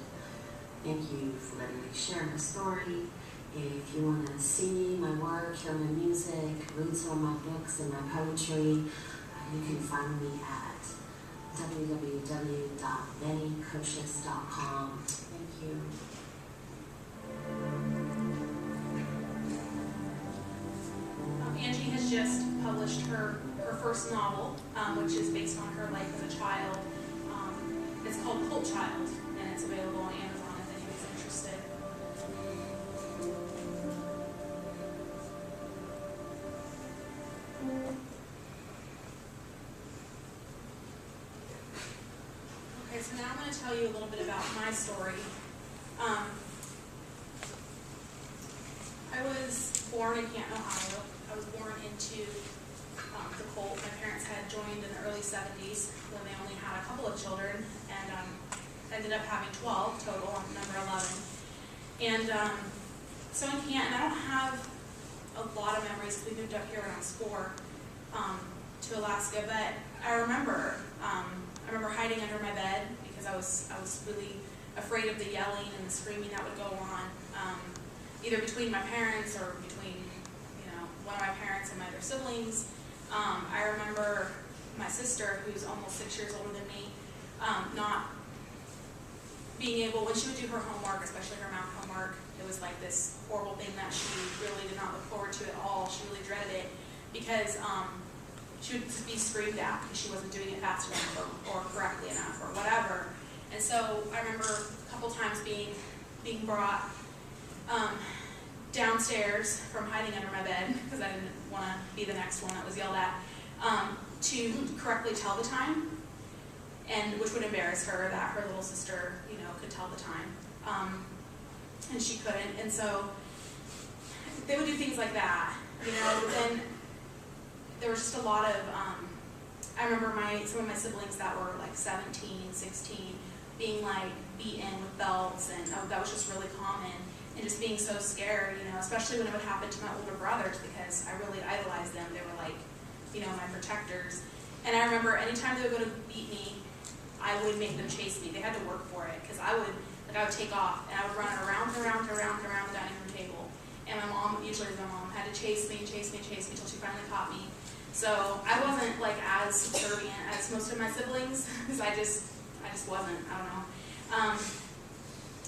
Thank you for letting me share my story. If you want to see my work, hear my music, read some of my books and my poetry, you can find me at www.manycoaches.com. Thank you. Angie has just published her first novel, which is based on her life as a child. It's called Cult Child, and it's available on Amazon if anybody's interested. Okay, so now I'm going to tell you a little bit about my story. I was born in Canton, Ohio. I was born into the cult. My parents had joined in the early 70s when they only had a couple of children, and ended up having 12 total. I'm number 11. And so in Canton, I don't have a lot of memories because we moved up here when I was 4 to Alaska, but I remember hiding under my bed because I was really afraid of the yelling and the screaming that would go on, either between my parents or between one of my parents and my other siblings. I remember my sister, who's almost 6 years older than me, not being able, when she would do her homework, especially her math homework, it was like this horrible thing that she really did not look forward to at all. She really dreaded it because she would be screamed at because she wasn't doing it fast enough or correctly enough or whatever. And so I remember a couple times being brought downstairs from hiding under my bed because I didn't want to be the next one that was yelled at, to correctly tell the time, and which would embarrass her that her little sister, could tell the time, and she couldn't. And so they would do things like that, Then there was just a lot of. I remember some of my siblings that were like 17, 16, being like beaten with belts, and that was just really common. And just being so scared, especially when it would happen to my older brothers, because I really idolized them. They were like, my protectors. And I remember anytime they would go to beat me, I would make them chase me. They had to work for it, because I would take off, and I would run around the dining room table. And my mom, usually my mom, had to chase me until she finally caught me. So I wasn't like as subservient as most of my siblings, because I just wasn't. I don't know.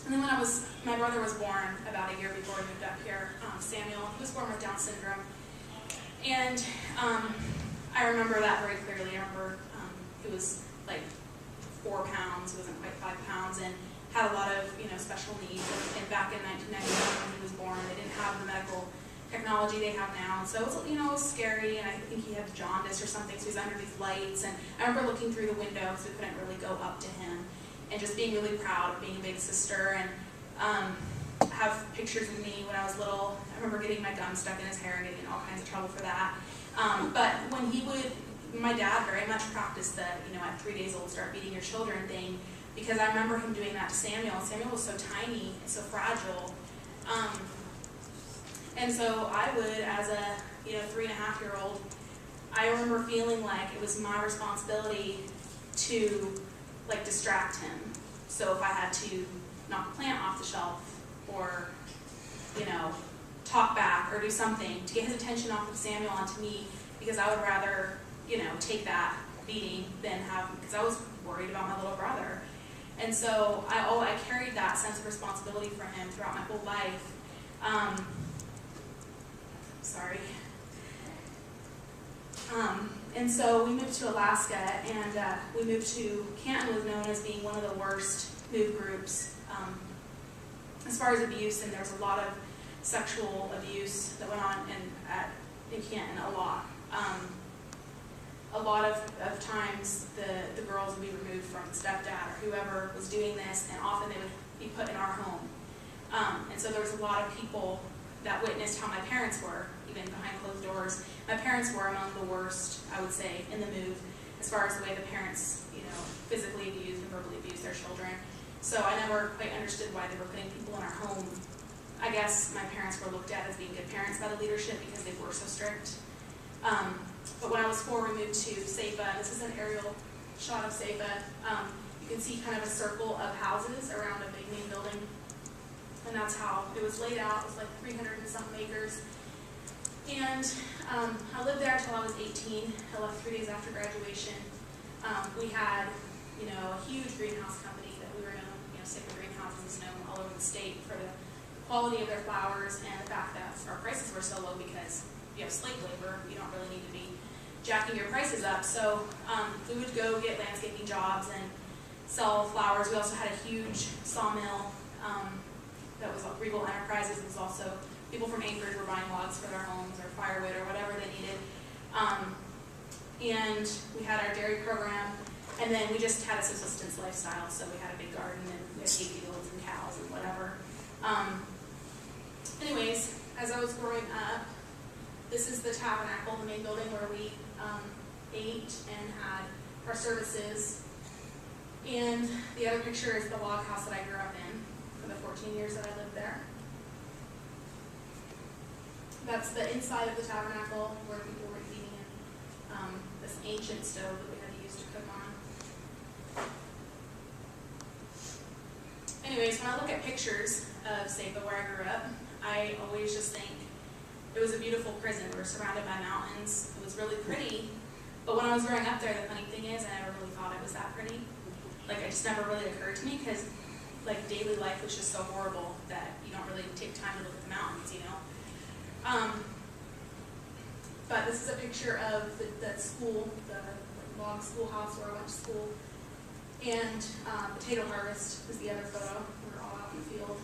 And then when my brother was born about a year before we moved up here, Samuel, he was born with Down syndrome. And I remember that very clearly. I remember he was like 4 pounds, he wasn't quite 5 pounds, and had a lot of, special needs. And back in 1991 when he was born, they didn't have the medical technology they have now. And so it was, it was scary, and I think he had jaundice or something, so he's under these lights. And I remember looking through the window because we couldn't really go up to him, and just being really proud of being a big sister. And have pictures of me when I was little. I remember getting my gum stuck in his hair and getting in all kinds of trouble for that. But when my dad very much practiced the, at 3 days old, start beating your children thing, because I remember him doing that to Samuel. Samuel was so tiny and so fragile. And so I would, as a 3.5-year-old, I remember feeling like it was my responsibility to distract him. So if I had to knock a plant off the shelf, or talk back or do something to get his attention off of Samuel onto me, because I would rather take that beating than because I was worried about my little brother. And so I carried that sense of responsibility for him throughout my whole life. And so we moved to Alaska, and we moved to Canton, was known as being one of the worst move groups as far as abuse, and there's a lot of sexual abuse that went on in Canton a lot. A lot of times the girls would be removed from the stepdad or whoever was doing this, and often they would be put in our home. And so there was a lot of people that witnessed how my parents were, even behind closed doors. My parents were among the worst, I would say, in the move, as far as the way the parents, physically abused and verbally abused their children. So I never quite understood why they were putting people in our home. I guess my parents were looked at as being good parents by the leadership because they were so strict. But when I was 4, we moved to Seifa. This is an aerial shot of Seifa. You can see kind of a circle of houses around a big main building. And that's how it was laid out. It was like 300 and something acres. And I lived there until I was 18. I left 3 days after graduation. we had, a huge greenhouse company that we were known, Sacred Greenhouse was known all over the state for the quality of their flowers and the fact that our prices were so low because you have slave labor, you don't really need to be jacking your prices up. So we would go get landscaping jobs and sell flowers. We also had a huge sawmill that was Regal Enterprises. It was also people from Anchorage were buying logs for their homes or firewood or whatever they needed. And we had our dairy program, and then we just had a subsistence lifestyle. So we had a big garden and we had hay fields and cows and whatever. Anyways, as I was growing up, this is the tabernacle, the main building where we ate and had our services. And the other picture is the log house that I grew up in for the 14 years that I lived there. That's the inside of the tabernacle where people were eating in this ancient stove that we had to use to cook on. Anyways, when I look at pictures of Saba where I grew up, I always just think it was a beautiful prison. We were surrounded by mountains. It was really pretty. But when I was growing up there, the funny thing is I never really thought it was that pretty. It just never really occurred to me because daily life was just so horrible that you don't really take time to look at the mountains, But this is a picture of the school, the log schoolhouse where I went to school. And potato harvest is the other photo. We were all out in the field.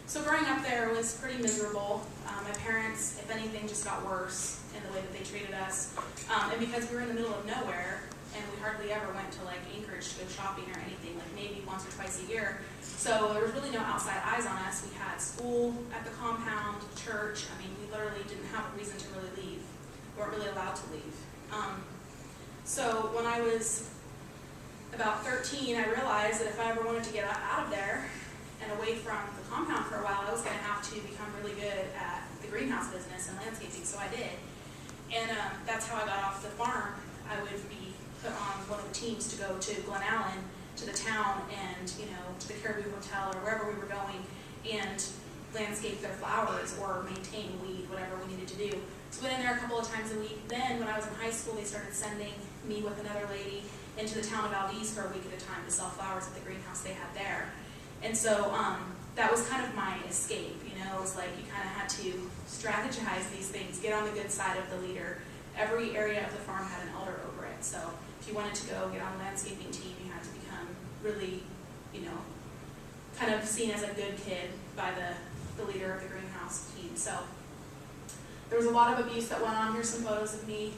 So growing up there was pretty miserable. My parents, if anything, just got worse in the way that they treated us. And because we were in the middle of nowhere, and we hardly ever went to Anchorage to go shopping or anything, maybe once or twice a year. So there was really no outside eyes on us. We had school at the compound, church. We literally didn't have a reason to really leave. We weren't really allowed to leave. So when I was about 13, I realized that if I ever wanted to get out of there and away from the compound for a while, I was going to have to become really good at the greenhouse business and landscaping, so I did. And that's how I got off the farm. I would be put on one of the teams to go to Glen Allen, to the town, and to the Caribou Hotel or wherever we were going, and landscape their flowers or maintain weed, whatever we needed to do. So we went in there a couple of times a week. Then when I was in high school, they started sending me with another lady into the town of Valdez for a week at a time to sell flowers at the greenhouse they had there. And so that was kind of my escape, It was you kind of had to strategize these things, get on the good side of the leader. Every area of the farm had an elder over it. So if you wanted to go get on a landscaping team, you had to become really, kind of seen as a good kid by the leader of the greenhouse team. So there was a lot of abuse that went on. Here's some photos of me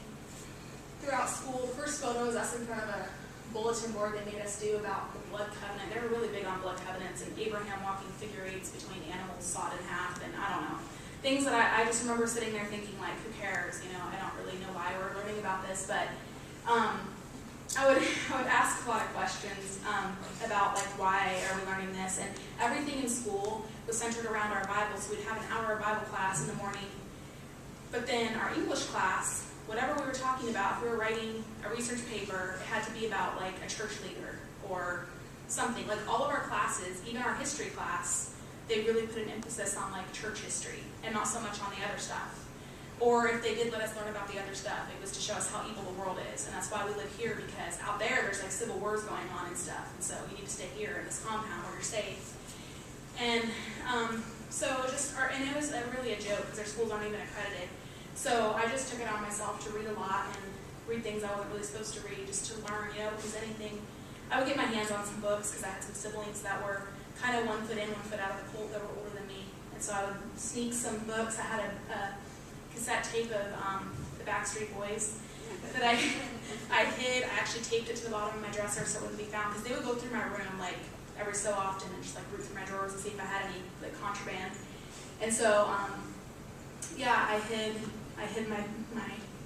throughout school. The first photo is us in front of a bulletin board they made us do about the blood covenant. They were really big on blood covenants and Abraham walking figure eights between animals sawed in half, and I don't know. Things that I just remember sitting there thinking, who cares? I don't really know why we're learning about this, but I would ask a lot of questions about why are we learning this, and everything in school was centered around our Bible. So we'd have an hour of Bible class in the morning, but then our English class, whatever we were talking about, if we were writing a research paper, it had to be about a church leader or something. All of our classes, even our history class, they really put an emphasis on church history and not so much on the other stuff. Or if they did let us learn about the other stuff, it was to show us how evil the world is. And that's why we live here, because out there's civil wars going on and stuff. And so you need to stay here in this compound where you're safe. And and it was really a joke because their schools aren't even accredited. So I just took it on myself to read a lot and read things I wasn't really supposed to read, just to learn, because anything. I would get my hands on some books because I had some siblings that were kind of 1 foot in, 1 foot out of the cult that were older than me. And so I would sneak some books. I had a cassette tape of the Backstreet Boys that I hid. I actually taped it to the bottom of my dresser so it wouldn't be found, because they would go through my room every so often and just root through my drawers and see if I had any contraband. And so I hid my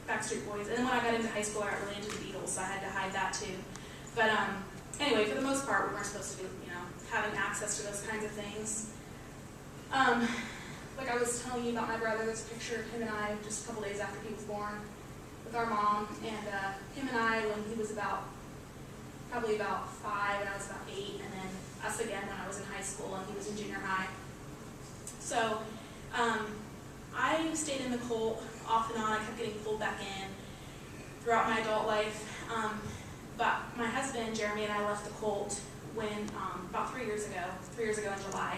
Backstreet Boys. And then when I got into high school, I got really into the Beatles, so I had to hide that too. But anyway, for the most part, we weren't supposed to be having access to those kinds of things. Like I was telling you about my brother, there's a picture of him and I just a couple days after he was born with our mom. And him and I, when he was probably about 5 and I was about 8, and then us again when I was in high school and he was in junior high. So I stayed in the cult off and on. I kept getting pulled back in throughout my adult life. But my husband, Jeremy, and I left the Colt when, about 3 years ago in July.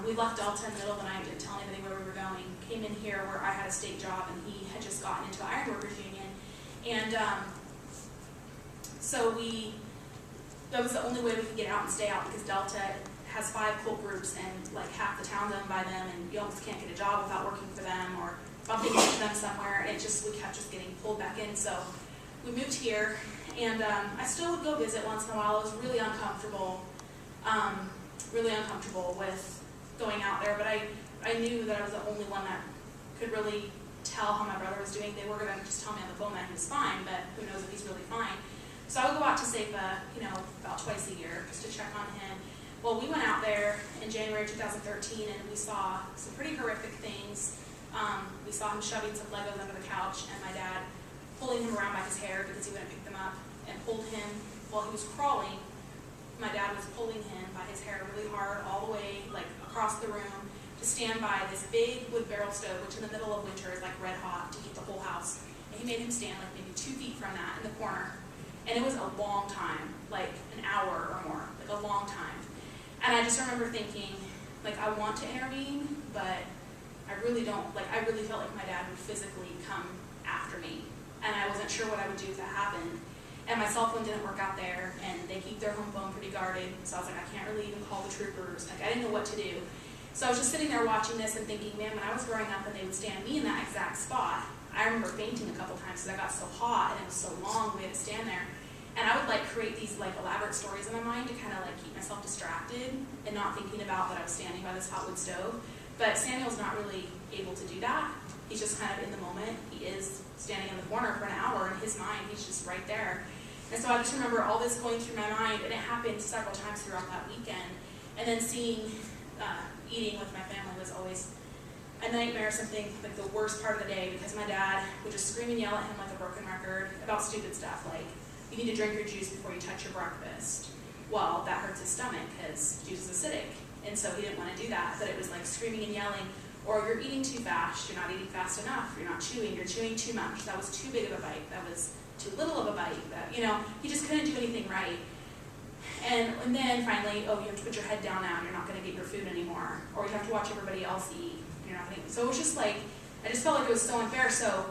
We left Delta in the middle of the night, didn't tell anybody where we were going, came in here where I had a state job and he had just gotten into the Ironworkers Union. And so that was the only way we could get out and stay out, because Delta has 5 Colt groups and like half the town's owned by them, and you almost can't get a job without working for them or bumping into them somewhere, and we kept just getting pulled back in. So we moved here, and I still would go visit once in a while. I was really uncomfortable with going out there, but I knew that I was the only one that could really tell how my brother was doing. They were going to just tell me on the phone that he was fine, but who knows if he's really fine. So I would go out to SAFA, about twice a year just to check on him. Well, we went out there in January 2013, and we saw some pretty horrific things. We saw him shoving some Legos under the couch, and my dad pulling him around by his hair because he wouldn't pick them up, and pulled him while he was crawling. My dad was pulling him by his hair really hard all the way like across the room to stand by this big wood barrel stove, which in the middle of winter is like red hot to heat the whole house. And he made him stand like maybe 2 feet from that in the corner. And it was a long time, like an hour or more, like a long time. And I just remember thinking, like, I want to intervene, but I really don't, like, I really felt like my dad would physically come after me. And I wasn't sure what I would do if that happened. And my cell phone didn't work out there, and they keep their home phone pretty guarded. So I was like, I can't really even call the troopers. Like, I didn't know what to do. So I was just sitting there watching this and thinking, man, when I was growing up and they would stand me in that exact spot, I remember fainting a couple times because I got so hot and it was so long, we had to stand there. And I would like create these like elaborate stories in my mind to kind of like keep myself distracted and not thinking about that I was standing by this hot wood stove. But Samuel's not really able to do that. He's just kind of in the moment. He is standing in the corner for an hour. In his mind, he's just right there. And so I just remember all this going through my mind, and it happened several times throughout that weekend. And then eating with my family was always a nightmare, something like the worst part of the day, because my dad would just scream and yell at him like a broken record about stupid stuff, like, you need to drink your juice before you touch your breakfast. Well, that hurts his stomach because juice is acidic, and so he didn't want to do that. But it was like screaming and yelling, or you're eating too fast, you're not eating fast enough, you're not chewing, you're chewing too much, that was too big of a bite, that was too little of a bite, that, he just couldn't do anything right. And then finally, oh, you have to put your head down now, and you're not going to get your food anymore, or you have to watch everybody else eat, and you're not going to eat. So it was just like, I just felt like it was so unfair. So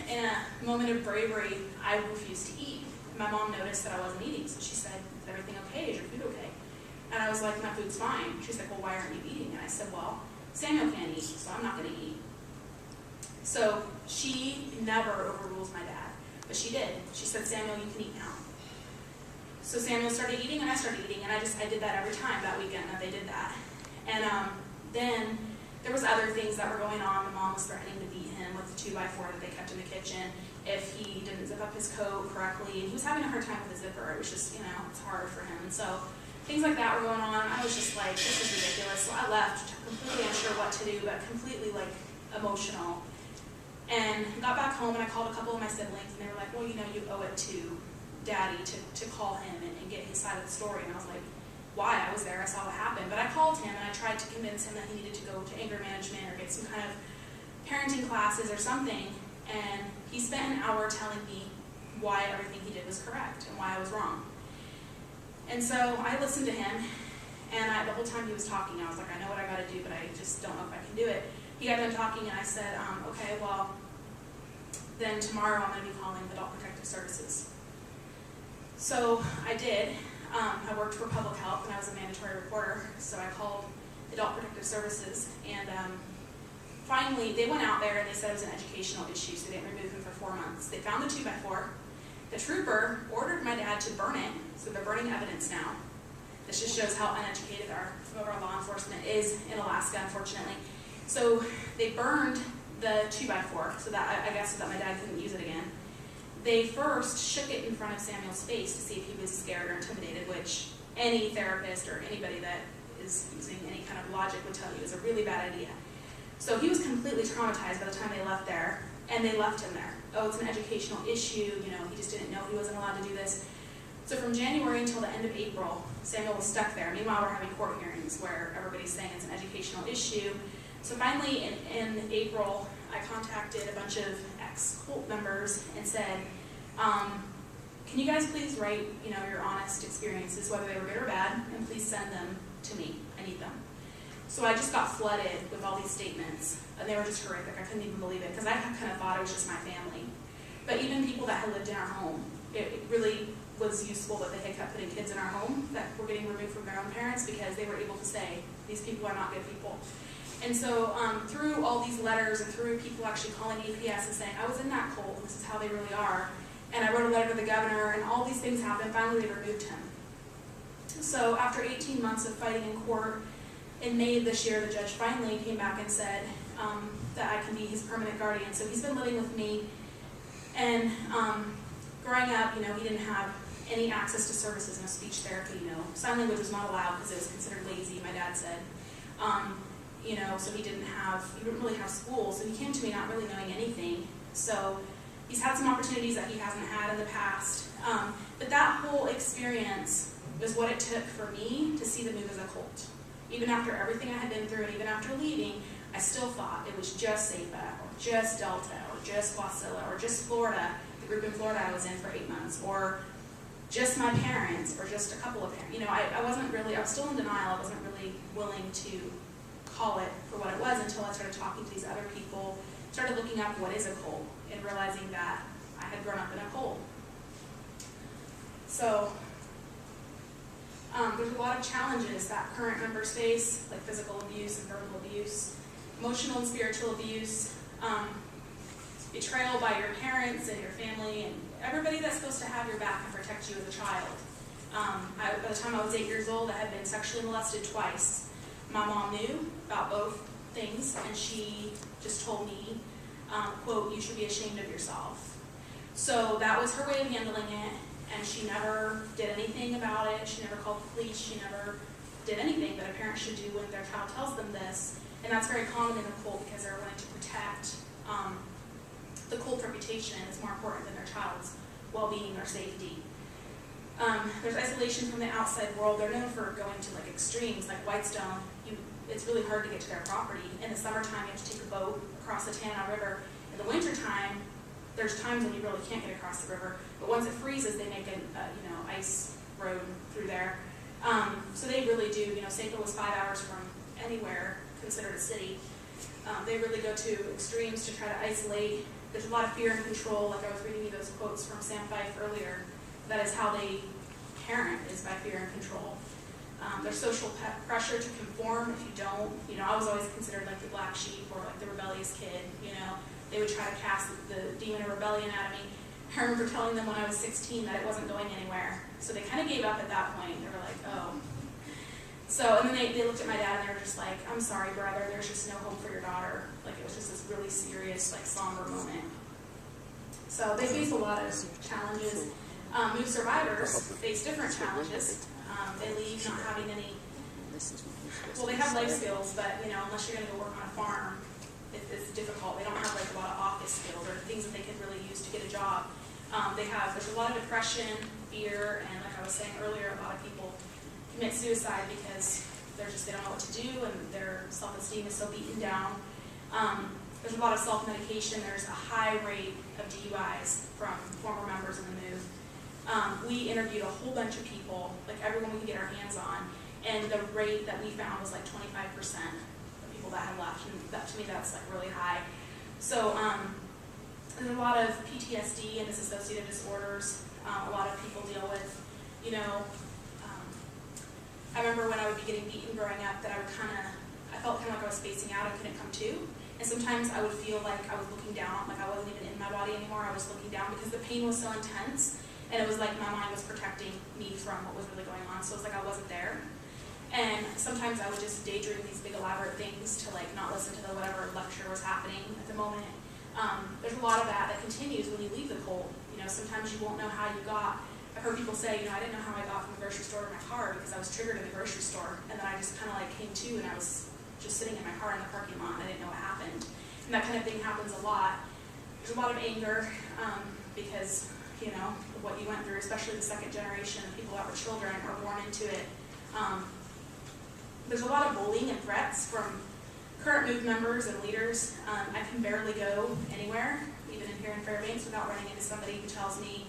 in a moment of bravery, I refused to eat. My mom noticed that I wasn't eating, so she said, is everything okay? Is your food okay? And I was like, my food's fine. She's like, well, why aren't you eating? And I said, well, Samuel can't eat, so I'm not going to eat. So she never overrules my dad, but she did. She said, Samuel, you can eat now. So Samuel started eating, and I started eating, and I did that every time that weekend that they did that. And then there was other things that were going on. The mom was threatening to beat him with the 2x4 that they kept in the kitchen if he didn't zip up his coat correctly. And he was having a hard time with the zipper. It was just, it's hard for him. And so things like that were going on. I was just like, this is ridiculous. So I left, completely unsure what to do, but completely like emotional. And got back home, and I called a couple of my siblings, and they were like, well, you owe it to Daddy to call him and get his side of the story. And I was like, why? I was there, I saw what happened. But I called him, and I tried to convince him that he needed to go to anger management or get some kind of parenting classes or something. And he spent an hour telling me why everything he did was correct and why I was wrong. And so I listened to him, and the whole time he was talking, I was like, I know what I got to do, but I just don't know if I can do it. He got done talking, and I said, okay, well, then tomorrow I'm going to be calling Adult Protective Services. So I did. I worked for public health, and I was a mandatory reporter, so I called Adult Protective Services, and finally they went out there and they said it was an educational issue, so they didn't remove him for 4 months. They found the 2x4. The trooper ordered my dad to burn it, so they're burning evidence now. This just shows how uneducated some of our law enforcement is in Alaska, unfortunately. So they burned the 2x4, so that I guess so that my dad couldn't use it again. They first shook it in front of Samuel's face to see if he was scared or intimidated, which any therapist or anybody that is using any kind of logic would tell you is a really bad idea. So he was completely traumatized by the time they left there, and they left him there. Oh, it's an educational issue, he just didn't know he wasn't allowed to do this. So from January until the end of April, Samuel was stuck there. Meanwhile, we're having court hearings where everybody's saying it's an educational issue. So finally, in April, I contacted a bunch of ex-cult members and said, can you guys please write, your honest experiences, whether they were good or bad, and please send them to me. I need them. So I just got flooded with all these statements, and they were just horrific. I couldn't even believe it, because I kind of thought it was just my family. But even people that had lived in our home, it really was useful that they had kept putting kids in our home that were getting removed from their own parents, because they were able to say, these people are not good people. And so through all these letters and through people actually calling APS and saying, I was in that cult, this is how they really are, and I wrote a letter to the governor, and all these things happened, finally they removed him. So after 18 months of fighting in court, in May of this year, the judge finally came back and said that I can be his permanent guardian. So he's been living with me, and growing up, he didn't have any access to services, no speech therapy, sign language was not allowed because it was considered lazy, my dad said. So he didn't really have school, so he came to me not really knowing anything. So he's had some opportunities that he hasn't had in the past. But that whole experience was what it took for me to see the move as a cult. Even after everything I had been through, and even after leaving, I still thought it was just Sapa, or just Delta, or just Wasilla, or just Florida, the group in Florida I was in for 8 months, or just my parents, or just a couple of parents. I was still in denial. I wasn't really willing to call it for what it was until I started talking to these other people, started looking up what is a cult, and realizing that I had grown up in a cult. So there's a lot of challenges that current members face, like physical abuse and verbal abuse, emotional and spiritual abuse, betrayal by your parents and your family and everybody that's supposed to have your back and protect you as a child. By the time I was 8 years old, I had been sexually molested twice. My mom knew about both things, and she just told me, quote, you should be ashamed of yourself. So that was her way of handling it, and she never did anything about it. She never called the police. She never did anything that a parent should do when their child tells them this. And that's very common in the cult because they're wanting to protect the cult's reputation is more important than their child's well-being or safety. There's isolation from the outside world. They're known for going to extremes, like Whitestone. It's really hard to get to their property. In the summertime, you have to take a boat across the Tanana River. In the wintertime, there's times when you really can't get across the river, but once it freezes, they make an ice road through there. So they really do. Sapa was 5 hours from anywhere considered a city. They really go to extremes to try to isolate. There's a lot of fear and control. Like I was reading you those quotes from Sam Fife earlier. That is how they parent, is by fear and control. There's social pressure to conform if you don't. I was always considered like the black sheep or like the rebellious kid. They would try to cast the demon of rebellion out of me. I remember telling them when I was 16 that it wasn't going anywhere. So they kind of gave up at that point. They were like, oh. So, and then they looked at my dad and they were just like, I'm sorry, brother, there's just no hope for your daughter. It was just this really serious, somber moment. So they face a lot of challenges. Move survivors face different challenges. They leave not having any, they have life skills, but, unless you're going to go work on a farm, it's difficult. They don't have a lot of office skills or things that they can really use to get a job. There's a lot of depression, fear, and like I was saying earlier, a lot of people commit suicide because they don't know what to do and their self-esteem is so beaten down. There's a lot of self-medication. There's a high rate of DUIs from former members in the move. We interviewed a whole bunch of people, everyone we could get our hands on, and the rate that we found was 25% of people that had left, and that, to me that's really high. So there's a lot of PTSD and dissociative disorders. A lot of people deal with, I remember when I would be getting beaten growing up that I felt like I was spacing out and couldn't come to. And sometimes I would feel like I was looking down, like I wasn't even in my body anymore. I was looking down because the pain was so intense. And it was like my mind was protecting me from what was really going on. So it was like I wasn't there. And sometimes I would just daydream these big elaborate things to not listen to whatever lecture was happening at the moment. There's a lot of that continues when you leave the cult. Sometimes you won't know how you got. I've heard people say, I didn't know how I got from the grocery store to my car because I was triggered in the grocery store. And then I just kind of came to and I was just sitting in my car in the parking lot and I didn't know what happened. And that kind of thing happens a lot. There's a lot of anger because of what you went through, especially the second generation of people that were children are born into it. There's a lot of bullying and threats from current move members and leaders, I can barely go anywhere, even in here in Fairbanks, without running into somebody who tells me,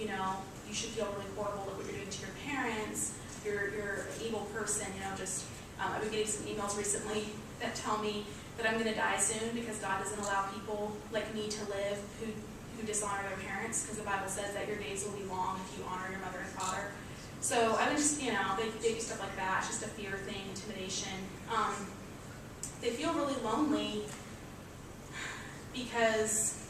you know, you should feel really horrible at what you're doing to your parents, you're an evil person, you know, just, I've been getting some emails recently that tell me that I'm going to die soon because God doesn't allow people like me to live who dishonor their parents, because the Bible says that your days will be long if you honor your mother and father. So I would just, you know, they do stuff like that. It's just a fear thing, intimidation. They feel really lonely because,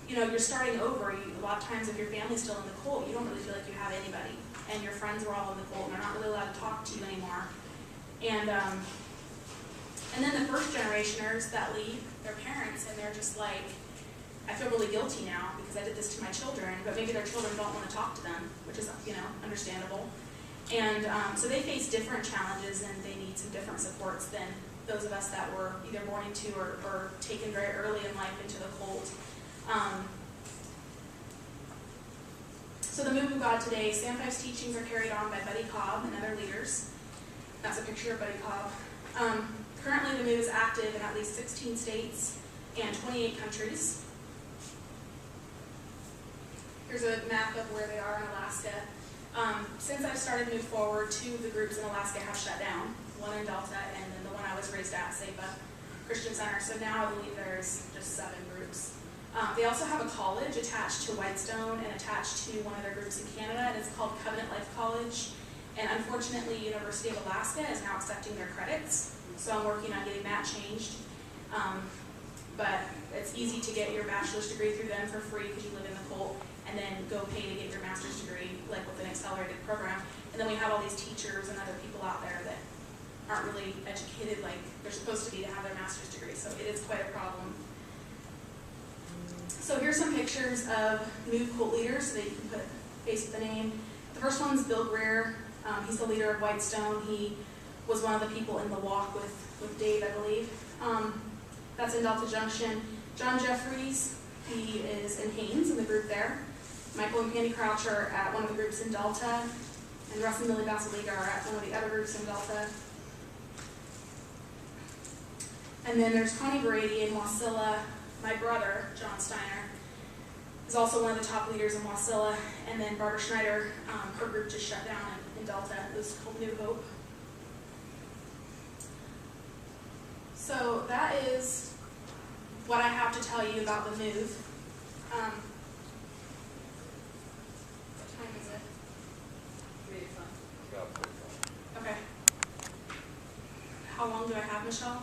you know, you're starting over. A lot of times if your family's still in the cult, you don't really feel like you have anybody. And your friends are all in the cult, and they're not really allowed to talk to you anymore. And then the first generationers that leave their parents, and they're just like, I feel really guilty now because I did this to my children, but maybe their children don't want to talk to them, which is, you know, understandable. And so they face different challenges, and they need some different supports than those of us that were either born into or taken very early in life into the cult. So the move of God today, Stand 5's teachings are carried on by Buddy Cobb and other leaders. That's a picture of Buddy Cobb. Currently the move is active in at least 16 states and 28 countries. Here's a map of where they are in Alaska. Since I've started Move Forward, 2 of the groups in Alaska have shut down. One in Delta, and then the one I was raised at, SEPA Christian Center. So now I believe there's just 7 groups. They also have a college attached to Whitestone and attached to one of their groups in Canada, and it's called Covenant Life College. And unfortunately, University of Alaska is now accepting their credits, so I'm working on getting that changed. But it's easy to get your bachelor's degree through them for free because you live in the cult, and then go pay to get your master's degree, like with an accelerated program. And then we have all these teachers and other people out there that aren't really educated like they're supposed to be to have their master's degree, so it is quite a problem. So here's some pictures of Move cult leaders so that you can put a face with the name. The first one's Bill Greer. He's the leader of Whitestone. He was one of the people in the walk with Dave, I believe. That's in Delta Junction. John Jeffries, he is in Haines in the group there. Michael and Candy Crouch are at one of the groups in Delta. And Russ and Millie Basiliga are at one of the other groups in Delta. And then there's Connie Brady in Wasilla. My brother, John Stiner, is also one of the top leaders in Wasilla. And then Barbara Schneider, her group just shut down in Delta. It was called New Hope. So that is what I have to tell you about the move. What time is it? Okay. How long do I have, Michelle?